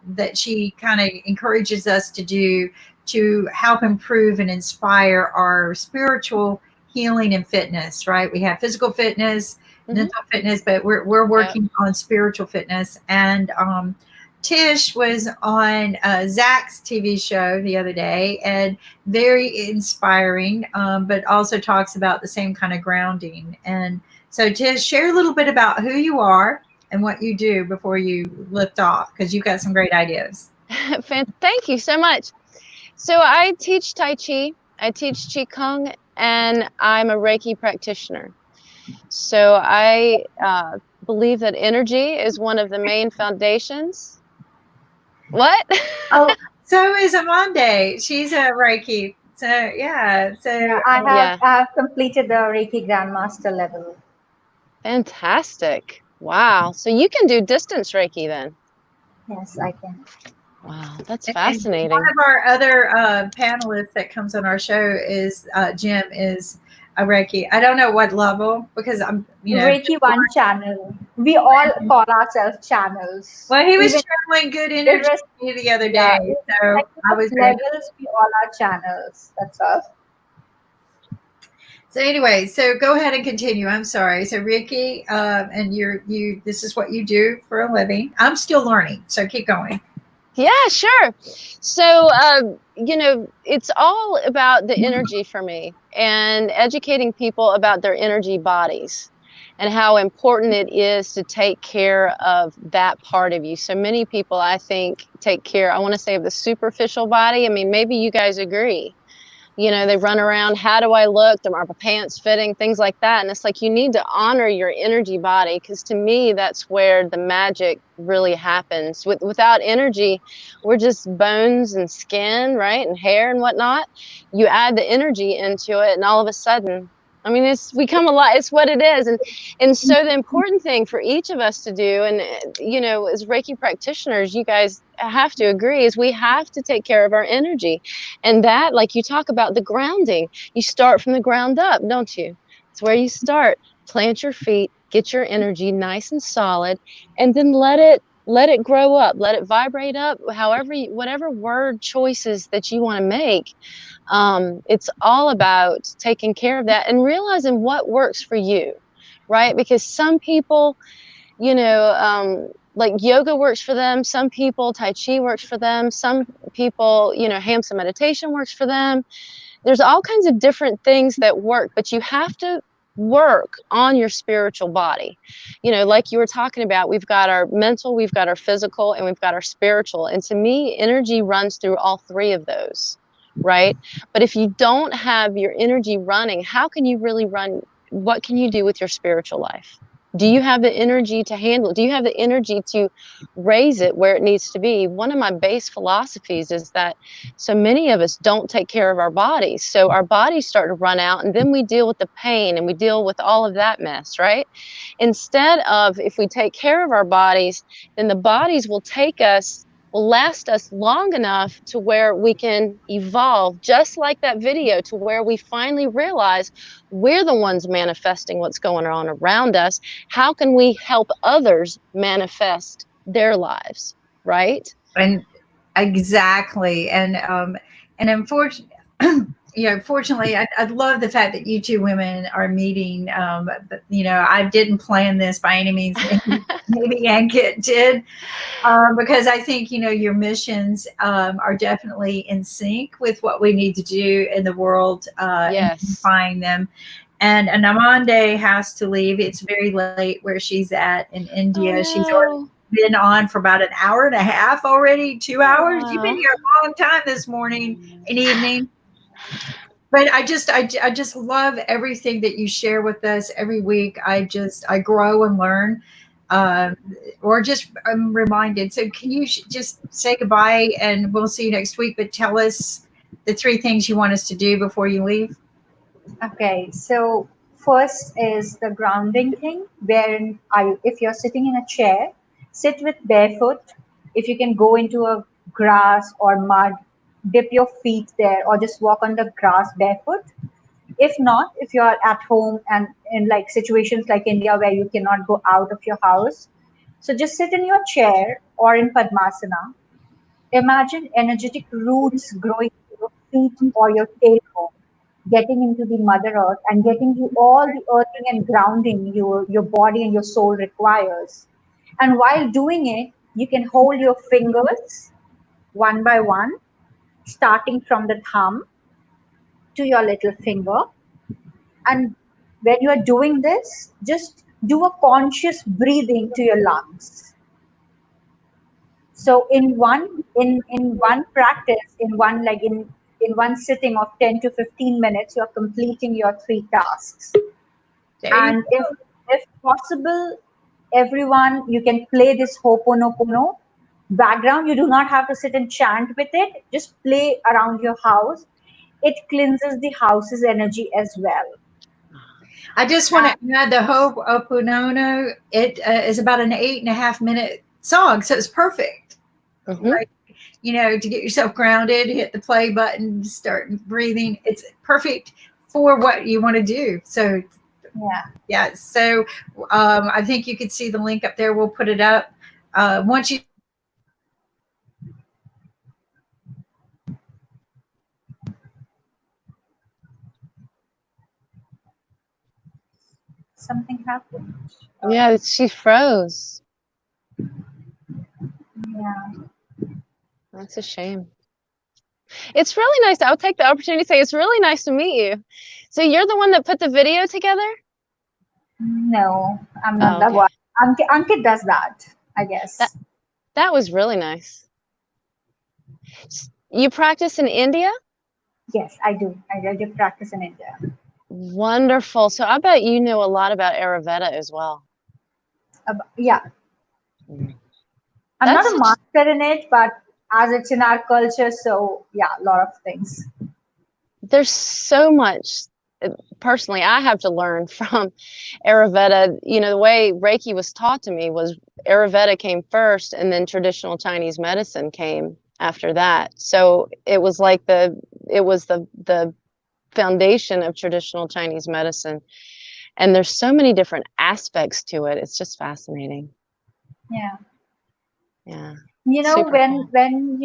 that she kind of encourages us to do to help improve and inspire our spiritual healing and fitness, right? We have physical fitness, mental fitness, but we're working on spiritual fitness. And Tish was on Zach's TV show the other day, and very inspiring, but also talks about the same kind of grounding. And so Tish, share a little bit about who you are and what you do before you lift off, because you've got some great ideas. Thank you so much. So I teach Tai Chi, I teach Qigong, and I'm a Reiki practitioner. So I believe that energy is one of the main foundations. What? Oh, so is Amanda. She's a Reiki. So yeah. So I have completed the Reiki Grandmaster level. Fantastic. Wow. So you can do distance Reiki then? Yes, I can. Wow, that's fascinating. And one of our other panelists that comes on our show is Jim, is a Reiki. I don't know what level, because I'm, Reiki 1 channel. We all call ourselves channels. Well, he was channeling good energy the other day, so I was levels. We all are channels. That's all. So anyway, so go ahead and continue. I'm sorry. So Reiki, and this is what you do for a living. I'm still learning, so keep going. Yeah, sure. So, it's all about the energy for me, and educating people about their energy bodies and how important it is to take care of that part of you. So many people, I think, take care, I want to say, of the superficial body. I mean, maybe you guys agree. They run around, how do I look? Are my pants fitting? Things like that. And it's like, you need to honor your energy body, because to me, that's where the magic really happens. Without energy, we're just bones and skin, right? And hair and whatnot. You add the energy into it, and all of a sudden, I mean, it's become a lot. It's what it is. And so the important thing for each of us to do, and, as Reiki practitioners, you guys have to agree, is we have to take care of our energy. And that, like you talk about the grounding, you start from the ground up, don't you? It's where you start. Plant your feet, get your energy nice and solid, and then let it grow up, let it vibrate up, whatever word choices that you want to make. It's all about taking care of that and realizing what works for you, right? Because some people, like yoga works for them. Some people, Tai Chi works for them. Some people, Hamsa meditation works for them. There's all kinds of different things that work, but you have to work on your spiritual body. Like you were talking about, we've got our mental, we've got our physical, and we've got our spiritual. And to me, energy runs through all three of those, right? But if you don't have your energy running, how can you really run? What can you do with your spiritual life? Do you have the energy to handle it? Do you have the energy to raise it where it needs to be? One of my base philosophies is that so many of us don't take care of our bodies. So our bodies start to run out, and then we deal with the pain and we deal with all of that mess, right? Instead of, if we take care of our bodies, then the bodies will last us long enough to where we can evolve, just like that video, to where we finally realize we're the ones manifesting what's going on around us. How can we help others manifest their lives, right? And exactly. And unfortunately, fortunately, I love the fact that you two women are meeting. But, I didn't plan this by any means. Maybe Ankit did, because I think, your missions are definitely in sync with what we need to do in the world, Yes. and find them. And Anamande has to leave. It's very late where she's at in India. Oh, no. She's already been on for about an hour and a half already, 2 hours. You've been here a long time this morning and evening. But I just love everything that you share with us every week. I grow and learn, or just I'm reminded. So can you just say goodbye, and we'll see you next week. But tell us the 3 things you want us to do before you leave. Okay, so first is the grounding thing, wherein if you're sitting in a chair, sit with barefoot. If you can go into a grass or mud, dip your feet there, or just walk on the grass barefoot. If not, if you're at home and in like situations like India where you cannot go out of your house, so just sit in your chair or in Padmasana. Imagine energetic roots growing in your feet or your tailbone, getting into the Mother Earth and getting you all the earthing and grounding your body and your soul requires. And while doing it, you can hold your fingers one by one, starting from the thumb to your little finger. And when you are doing this, just do a conscious breathing to your lungs. So in one practice, in one sitting of 10 to 15 minutes, you're completing your 3 tasks. And if possible, everyone, you can play this Ho'oponopono background. You do not have to sit and chant with it. Just play around your house. It cleanses the house's energy as well. I just want to add the Ho'oponopono. It is about an 8.5-minute song, so it's perfect. Mm-hmm. Like, to get yourself grounded, hit the play button, start breathing. It's perfect for what you want to do. So, yeah. So, I think you could see the link up there. We'll put it up once you. Something happened. Yeah, she froze. Yeah. That's a shame. It's really nice. I'll take the opportunity to say it's really nice to meet you. So you're the one that put the video together? No, I'm not that okay. one. Ankit does that, I guess. That was really nice. You practice in India? Yes, I do. I do practice in India. Wonderful. So I bet you know a lot about Ayurveda as well. Yeah. I'm not a master in it, but as it's in our culture, so yeah, a lot of things. There's so much, personally, I have to learn from Ayurveda. The way Reiki was taught to me was Ayurveda came first, and then traditional Chinese medicine came after that. So it was like the foundation of traditional Chinese medicine. And there's so many different aspects to it. It's just fascinating. Yeah. Yeah. You know, Super cool. when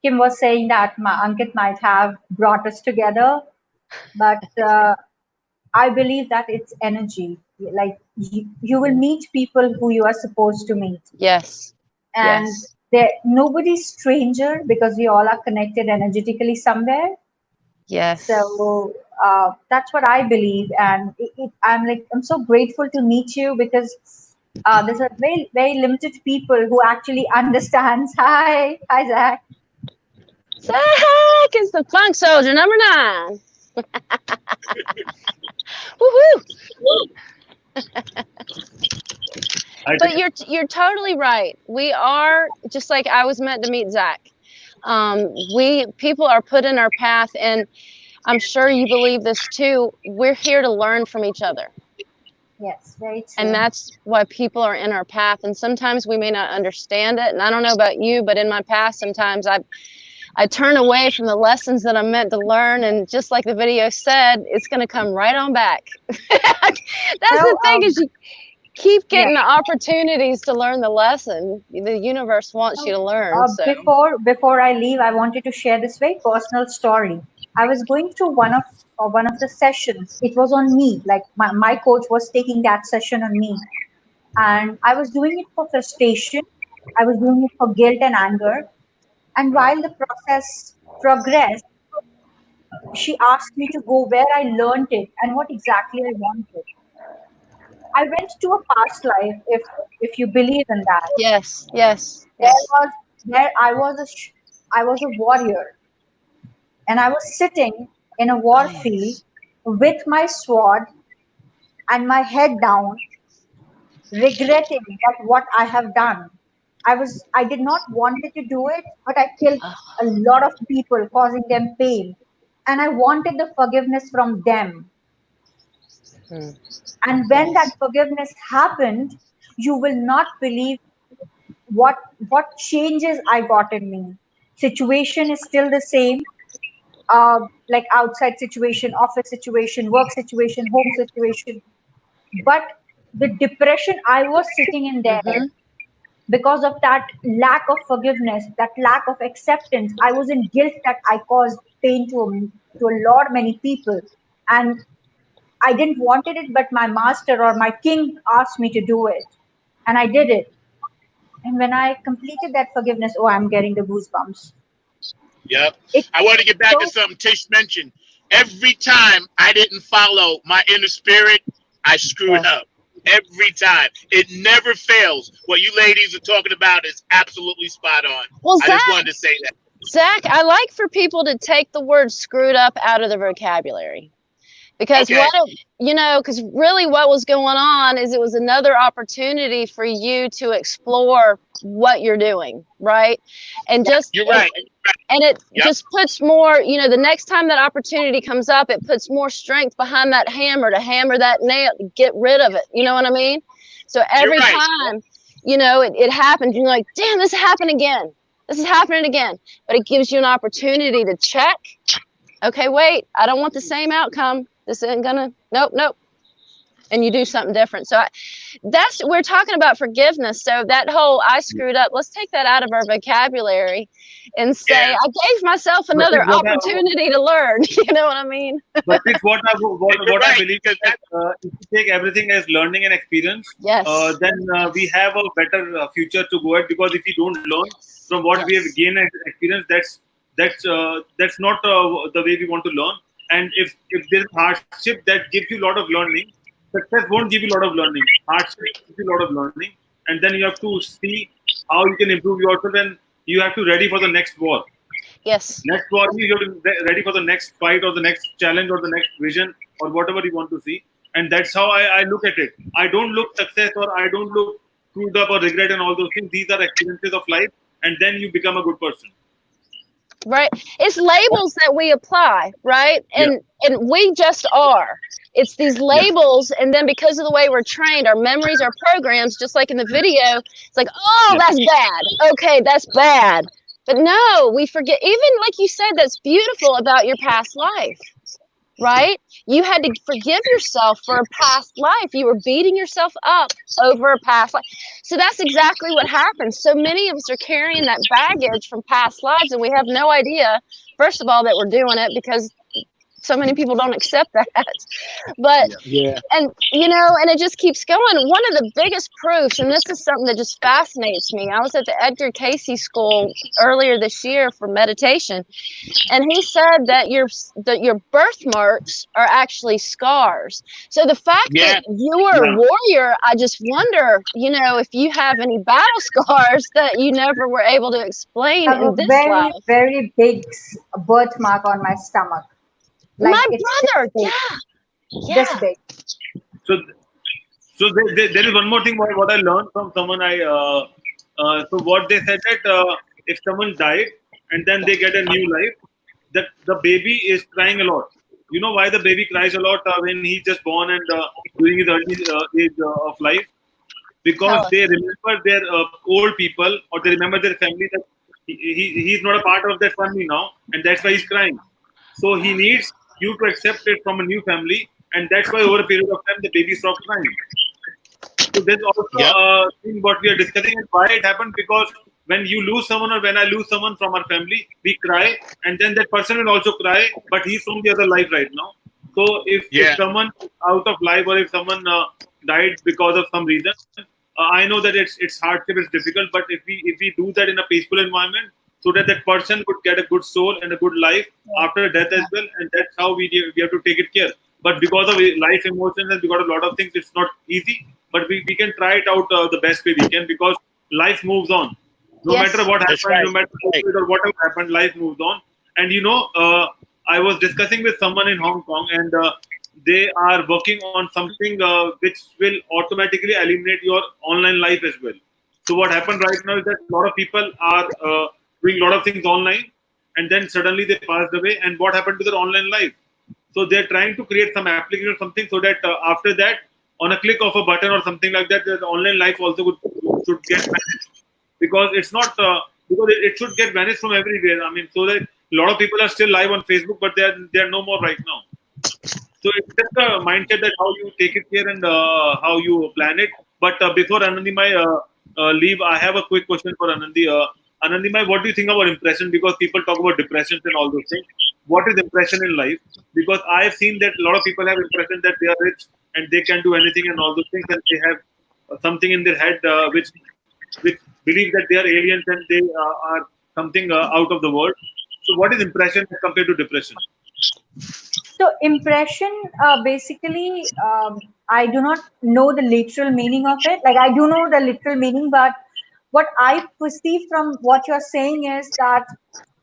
Kim was saying that Ankit might have brought us together, but I believe that it's energy. Like you will meet people who you are supposed to meet, Yes. and Yes. nobody's stranger because we all are connected energetically somewhere. Yes. So that's what I believe, and I'm so grateful to meet you because there's a very limited people who actually understands. Hi Zach. Zach is the funk soldier #9. Woohoo! But you're totally right. We are just like I was meant to meet Zach. People are put in our path, and I'm sure you believe this too. We're here to learn from each other. Yes, very true. And that's why people are in our path. And sometimes we may not understand it. And I don't know about you, but in my past, sometimes I turn away from the lessons that I'm meant to learn. And just like the video said, it's going to come right on back. That's the thing is you keep getting the opportunities to learn the lesson. The universe wants you to learn. Before I leave, I wanted to share this very personal story. I was going through one of the sessions. It was on me. Like my coach was taking that session on me, and I was doing it for frustration. I was doing it for guilt and anger. And while the process progressed, she asked me to go where I learned it and what exactly I wanted. I went to a past life, if you believe in that. Yes. I was a warrior, and I was sitting in a war field with my sword and my head down, regretting that what I have done. I did not wanted to do it, but I killed a lot of people, causing them pain, and I wanted the forgiveness from them. And when that forgiveness happened, you will not believe what changes I got in me. Situation is still the same, like outside situation, office situation, work situation, home situation. But the depression I was sitting in there because of that lack of forgiveness, that lack of acceptance, I was in guilt that I caused pain to a lot many people, and I didn't wanted it, but my master or my king asked me to do it, and I did it. And when I completed that forgiveness, oh, I'm getting the goosebumps. Yep. I want to get back to something Tish mentioned. Every time I didn't follow my inner spirit, I screwed up. Every time. It never fails. What you ladies are talking about is absolutely spot on. Well, I just wanted to say that. Zach, I like for people to take the word screwed up out of the vocabulary. Because because really what was going on is it was another opportunity for you to explore what you're doing, right? And you're right. And it just puts more, the next time that opportunity comes up, it puts more strength behind that hammer to hammer that nail, to get rid of it. You know what I mean? So every time, it happens, you're like, damn, this happened again. This is happening again. But it gives you an opportunity to check. Okay, wait, I don't want the same outcome. This isn't gonna, nope. And you do something different. So we're talking about forgiveness. So that whole I screwed up, let's take that out of our vocabulary and say, I gave myself another opportunity to learn. You know what I mean? But it's what I believe is that if you take everything as learning and experience, then we have a better future to go at, because if we don't learn from what we have gained as experience, that's not the way we want to learn. And if there's hardship that gives you a lot of learning, success won't give you a lot of learning. Hardship gives you a lot of learning, and then you have to see how you can improve yourself, and you have to ready for the next war. Yes. Next war, you have to be ready for the next fight or the next challenge or the next vision or whatever you want to see. And that's how I look at it. I don't look success, or I don't look screwed up or regret and all those things. These are experiences of life, and then you become a good person. Right. It's labels that we apply, right? And we just are. It's these labels, and then because of the way we're trained, our memories, our programs, just like in the video, it's like, oh, that's bad. Okay, that's bad. But no, we forget. Even like you said, that's beautiful about your past life. right? You had to forgive yourself for a past life. You were beating yourself up over a past life. So that's exactly what happens. So many of us are carrying that baggage from past lives, and we have no idea, first of all, that we're doing it because so many people don't accept that. But Yeah. and and it just keeps going. One of the biggest proofs, and this is something that just fascinates me, I was at the Edgar Cayce School earlier this year for meditation, and he said that your birthmarks are actually scars. So the fact Yeah. that you were a warrior, I just wonder, if you have any battle scars that you never were able to explain I have in a this very, life. very big birthmark on my stomach. Like My it's brother, this big, this yeah. big. So, there is one more thing what I learned from someone. So what they said that if someone died and then they get a new life, that the baby is crying a lot. You know why the baby cries a lot when he's just born and during his early age of life? Because Tell us. they remember their old people, or they remember their family, that he's not a part of that family now, and that's why he's crying. So he needs you to accept it from a new family, and that's why over a period of time the baby stops crying. So there's also Yep. a thing what we are discussing and why it happened, because when you lose someone or when I lose someone from our family, we cry, and then that person will also cry, but he's from the other life right now. So if Yeah. someone is out of life, or if someone died because of some reason, I know that it's hardship, it's difficult, but if we do that in a peaceful environment, so that that person would get a good soul and a good life after death as well, and that's how we have to take it care. But because of life emotions and because of a lot of things, it's not easy. But we can try it out the best way we can, because life moves on. No Yes. matter what That's happened, right. no matter Right. what or whatever happened, life moves on. And I was discussing with someone in Hong Kong, and they are working on something which will automatically eliminate your online life as well. So what happened right now is that a lot of people are doing a lot of things online, and then suddenly they passed away. And what happened to their online life? So they're trying to create some application or something, so that after that, on a click of a button or something like that, the online life also should get managed, because it's not because it should get vanished from everywhere. I mean, so that a lot of people are still live on Facebook, but they're no more right now. So it's just a mindset that how you take it here and how you plan it. But before Anandimai leave, I have a quick question for Anandi. Anandimai, what do you think about impression? Because people talk about depressions and all those things. What is impression in life? Because I have seen that a lot of people have impression that they are rich and they can do anything and all those things, and they have something in their head which believe that they are aliens and they are something out of the world. So, what is impression compared to depression? So impression, basically, I do not know the literal meaning of it. Like I do know the literal meaning, but what I perceive from what you're saying is that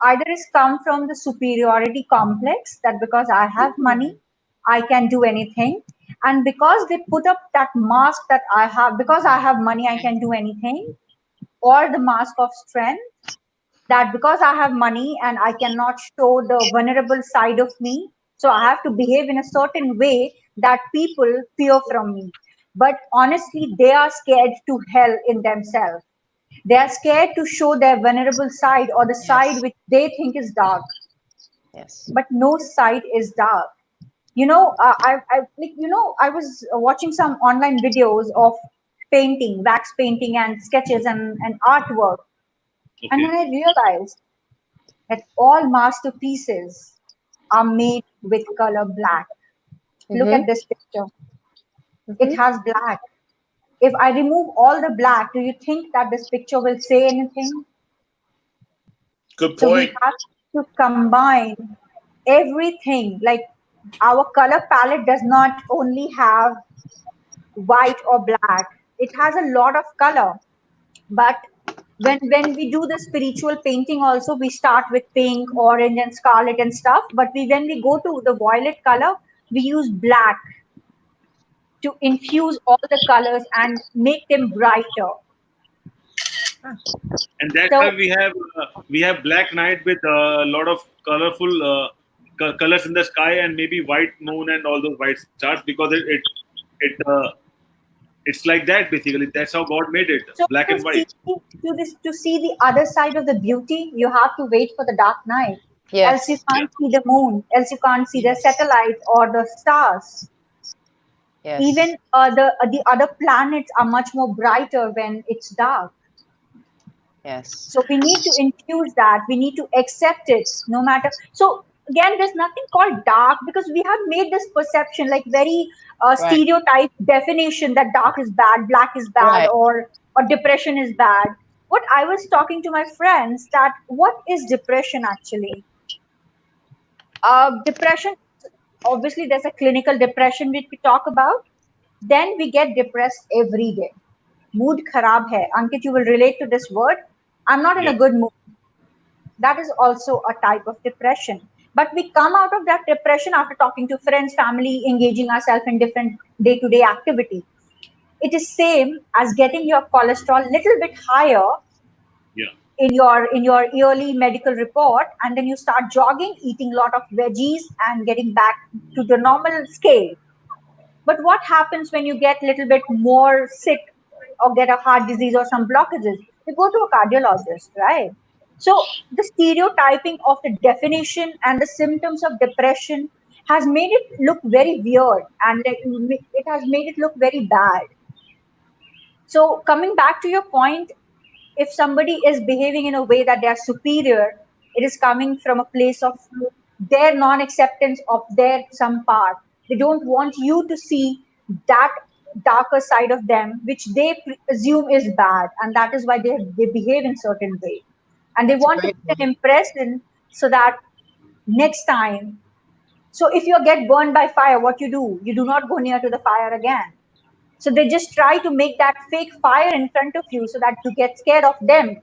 either it's come from the superiority complex, that because I have money, I can do anything, and because they put up that mask that I have, because I have money, I can do anything, or the mask of strength, that because I have money and I cannot show the vulnerable side of me, so I have to behave in a certain way that people fear from me. But honestly, they are scared to hell in themselves. They are scared to show their vulnerable side, or the side Yes. which they think is dark. Yes. But no side is dark. I was watching some online videos of painting, wax painting, and sketches and artwork, and then Okay. I realized that all masterpieces are made with color black. Look Mm-hmm. at this picture. It Mm-hmm. has black. If I remove all the black, do you think that this picture will say anything? Good So we point. have to combine everything. Like our color palette does not only have white or black, it has a lot of color. But when we do the spiritual painting also, we start with pink, orange, and scarlet and stuff, but when we go to the violet color, we use black to infuse all the colors and make them brighter. And that's why So we have black night with a lot of colorful colors in the sky, and maybe white moon and all those white stars, because it it's like that basically. That's how God made it, so black to and see white. to see the other side of the beauty, you have to wait for the dark night. else you Yes. can't see the moon, else you can't see the satellites or the stars. Yes. Even the other planets are much more brighter when it's dark. Yes. So we need to infuse that. We need to accept it, no matter. So again, there's nothing called dark because we have made this perception, like very Right. stereotype definition that dark is bad, black is bad, Right. or depression is bad. What I was talking to my friends that what is depression actually? Depression, obviously, there's a clinical depression which we talk about. Then we get depressed every day. Mood kharab hai. Ankit, you will relate to this word. I'm not in a Yeah. good mood. That is also a type of depression. But we come out of that depression after talking to friends, family, engaging ourselves in different day-to-day activity. It is same as getting your cholesterol little bit higher Yeah. in your yearly medical report, and then you start jogging, eating a lot of veggies, and getting back to the normal scale. But what happens when you get a little bit more sick or get a heart disease or some blockages? You go to a cardiologist, right? So the stereotyping of the definition and the symptoms of depression has made it look very weird, and it has made it look very bad. So coming back to your point, if somebody is behaving in a way that they are superior, it is coming from a place of their non-acceptance of their some part. They don't want you to see that darker side of them, which they assume is bad, and that is why they behave in certain way. And they That's a want to great put an point. impression so that next time. So if you get burned by fire, what you do? You do not go near to the fire again. So they just try to make that fake fire in front of you so that you get scared of them.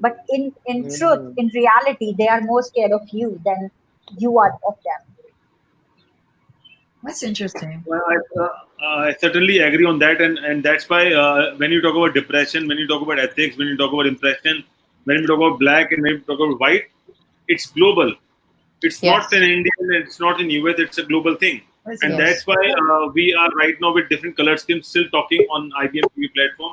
But in truth, Mhm. in reality, they are more scared of you than you are of them. That's interesting. Well, I certainly agree on that, and that's why when you talk about depression, when you talk about ethics, when you talk about impression, when you talk about black and when you talk about white, it's global. It's not Yes. in India, and it's not in US. It's a global thing, That's and Yes. that's why we are right now with different color schemes still talking on IBM TV platform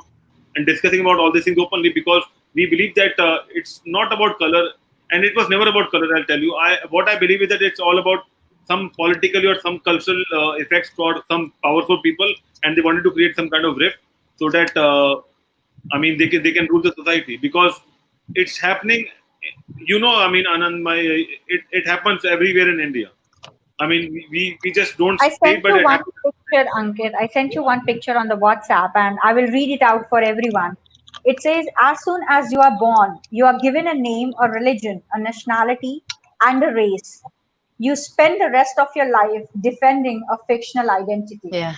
and discussing about all these things openly because we believe that it's not about color, and it was never about color. I'll tell you. What I believe is that it's all about some politically or some cultural effects for some powerful people, and they wanted to create some kind of rift so that they can rule the society because it's happening. Anand, it happens everywhere in India. We just don't I say it, sent but you it one happens. picture, Ankit. I sent you one picture on the WhatsApp, and I will read it out for everyone. It says, as soon as you are born, you are given a name, a religion, a nationality, and a race. You spend the rest of your life defending a fictional identity. Yeah.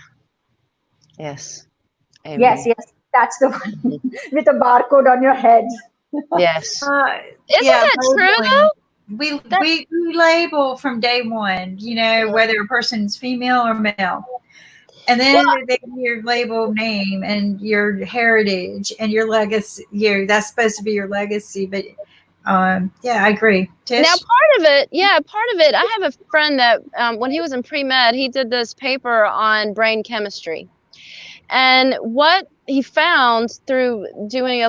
Yes. Yes, Amen. yes, that's the one Mhm. with a barcode on your head. Yes. Uh, Isn't yeah, that true labeling. though? We, That we we label from day one, whether a person's female or male. And well, then they give your label name and your heritage and your legacy. That's supposed to be your legacy. But yeah, I agree. now Tish? part of it, yeah, part of it. I have a friend that when he was in pre-med, he did this paper on brain chemistry. And what he found through doing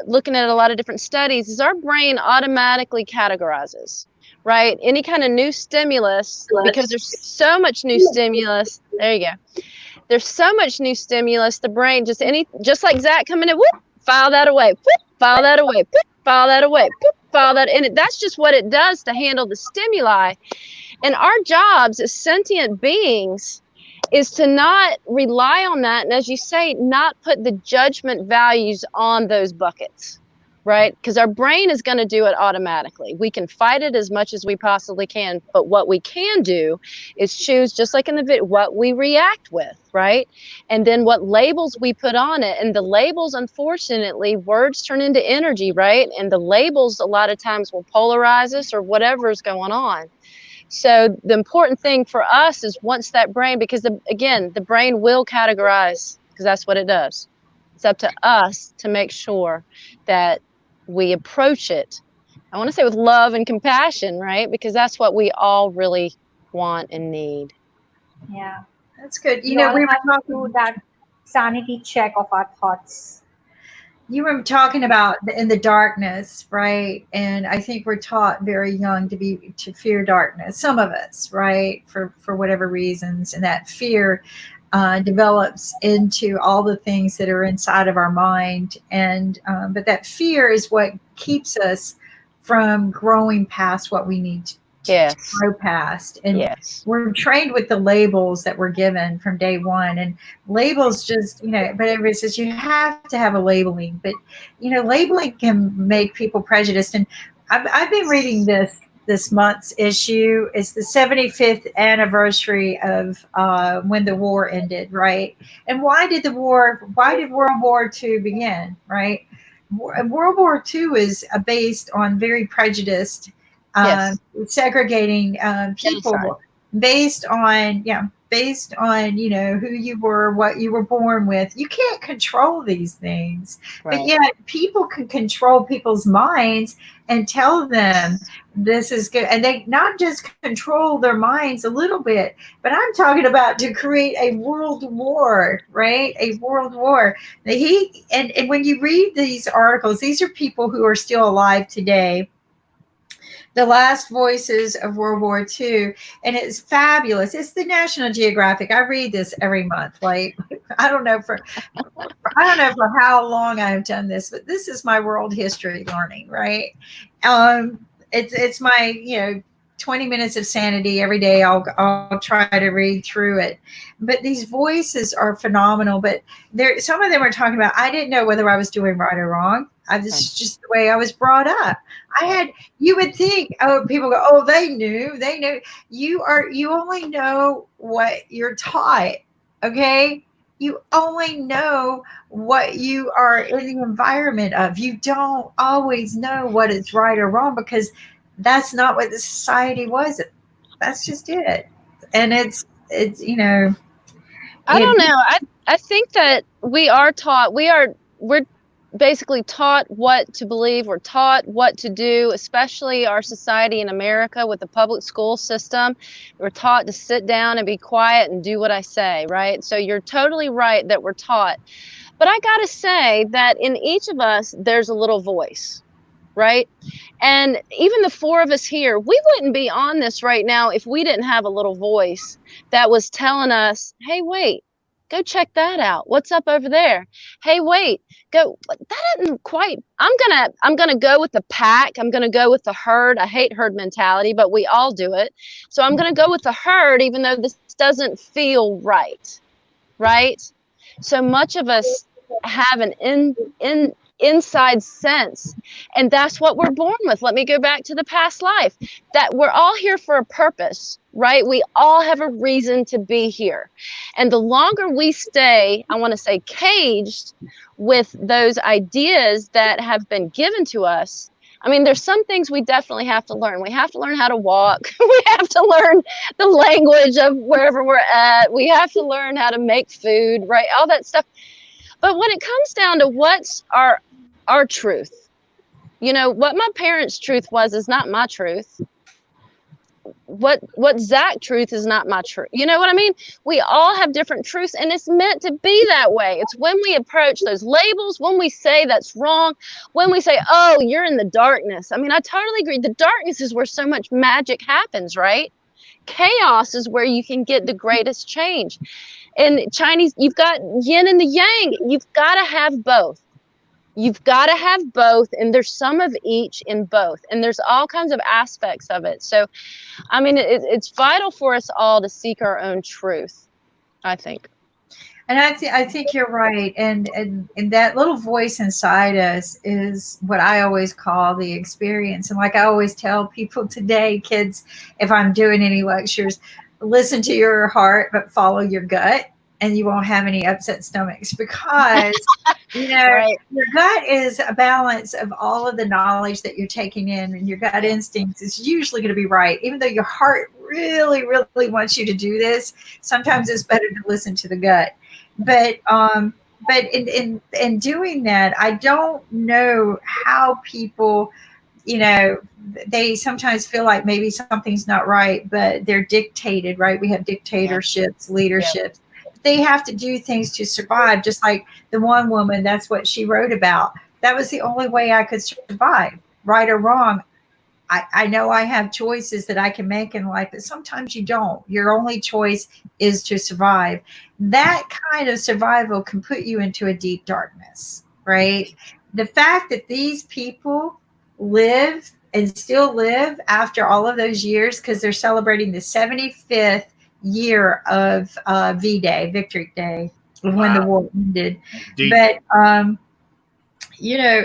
looking at a lot of different studies is our brain automatically categorizes, right? Any kind of new stimulus, because there's so much new stimulus. There you go. There's so much new stimulus. The brain just like Zach coming in, whoop, file that away, whoop, file that away, whoop, file that away, whoop, file that. And that's just what it does to handle the stimuli. And our jobs as sentient beings is to not rely on that. And as you say, not put the judgment values on those buckets, right? Because our brain is going to do it automatically. We can fight it as much as we possibly can. But what we can do is choose, just like in the video, what we react with, right? And then what labels we put on it. And the labels, unfortunately, words turn into energy, right? And the labels a lot of times will polarize us or whatever is going on. So the important thing for us is once that brain, because again, the brain will categorize because that's what it does. It's up to us to make sure that we approach it. I want to say with love and compassion, right? Because that's what we all really want and need. Yeah, That's good. we all We were have to do talking. that sanity check of our thoughts. You were talking about in the darkness, right? And I think we're taught very young to fear darkness. Some of us, right, for whatever reasons, and that fear develops into all the things that are inside of our mind. And but that fear is what keeps us from growing past what we need to Yes. grow past. And Yes. we're trained with the labels that we're given from day one, and labels just, but everybody says you have to have a labeling, but labeling can make people prejudiced. And I've been reading this month's issue. It's the 75th anniversary of when the war ended, right? And why did World War II begin, right? World War II is based on very prejudiced, Yes. segregating people Genocide. based on who you were, what you were born with. You can't control these things, but Right. yet people can control people's minds and tell them this is good, and they not just control their minds a little bit, but I'm talking about to create a world war, right? A world war. And when you read these articles, these are people who are still alive today, the last voices of World War II, and it's fabulous. It's the National Geographic. I read this every month. Like I don't know for how long I've done this, but this is my world history learning, right? It's my 20 minutes of sanity every day. I'll try to read through it, but these voices are phenomenal. But some of them are talking about I didn't know whether I was doing right or wrong. This is just the way I was brought up. You would think, people go, oh, they knew. You only know what you're taught. Okay. You only know what you are in the environment of. You don't always know what is right or wrong, because that's not what the society was. That's just it. And it's I don't know. I think that we're basically taught what to believe. We're taught what to do, especially our society in America with the public school system. We're taught to sit down and be quiet and do what I say, right? So you're totally right that we're taught. But I got to say that in each of us, there's a little voice, right? And even the four of us here, we wouldn't be on this right now if we didn't have a little voice that was telling us, hey, wait, go check that out. What's up over there? Hey, wait, go. That isn't quite. I'm gonna go with the pack. I'm gonna go with the herd. I hate herd mentality, but we all do it. So I'm gonna go with the herd, even though this doesn't feel right. Right? So much of us have an inside sense, and that's what we're born with. Let me go back to the past life, that we're all here for a purpose, right? We all have a reason to be here, and the longer we stay, I want to say, caged with those ideas that have been given to us. I mean, there's some things we definitely have to learn. We have to learn how to walk. We have to learn the language of wherever we're at. We have to learn how to make food, right? All that stuff. But when it comes down to what's our truth, what my parents' truth was is not my truth. What Zach's truth is not my truth. You know what I mean? We all have different truths, and it's meant to be that way. It's when we approach those labels, when we say that's wrong, when we say, oh, you're in the darkness. I mean, I totally agree. The darkness is where so much magic happens, right? Chaos is where you can get the greatest change. In Chinese, you've got yin and the yang. You've got to have both. You've got to have both, and there's some of each in both, and there's all kinds of aspects of it. So, I mean, it's vital for us all to seek our own truth, I think. And I think you're right. And that little voice inside us is what I always call the experience. And like I always tell people today, kids, if I'm doing any lectures, listen to your heart, but follow your gut, and you won't have any upset stomachs, because Right. your gut is a balance of all of the knowledge that you're taking in, and your gut instincts is usually going to be right. Even though your heart really, really wants you to do this, sometimes it's better to listen to the gut. But in doing that, I don't know how people, they sometimes feel like maybe something's not right, but they're dictated, right? We have dictatorships, leaderships. they have to do things to survive. Just like the one woman, that's what she wrote about. That was the only way I could survive, right or wrong. I know I have choices that I can make in life, but sometimes you don't. Your only choice is to survive. That kind of survival can put you into a deep darkness, right? The fact that these people live and still live after all of those years, because they're celebrating the 75th year of V-Day, Victory Day, when the war ended. Deep. But, you know,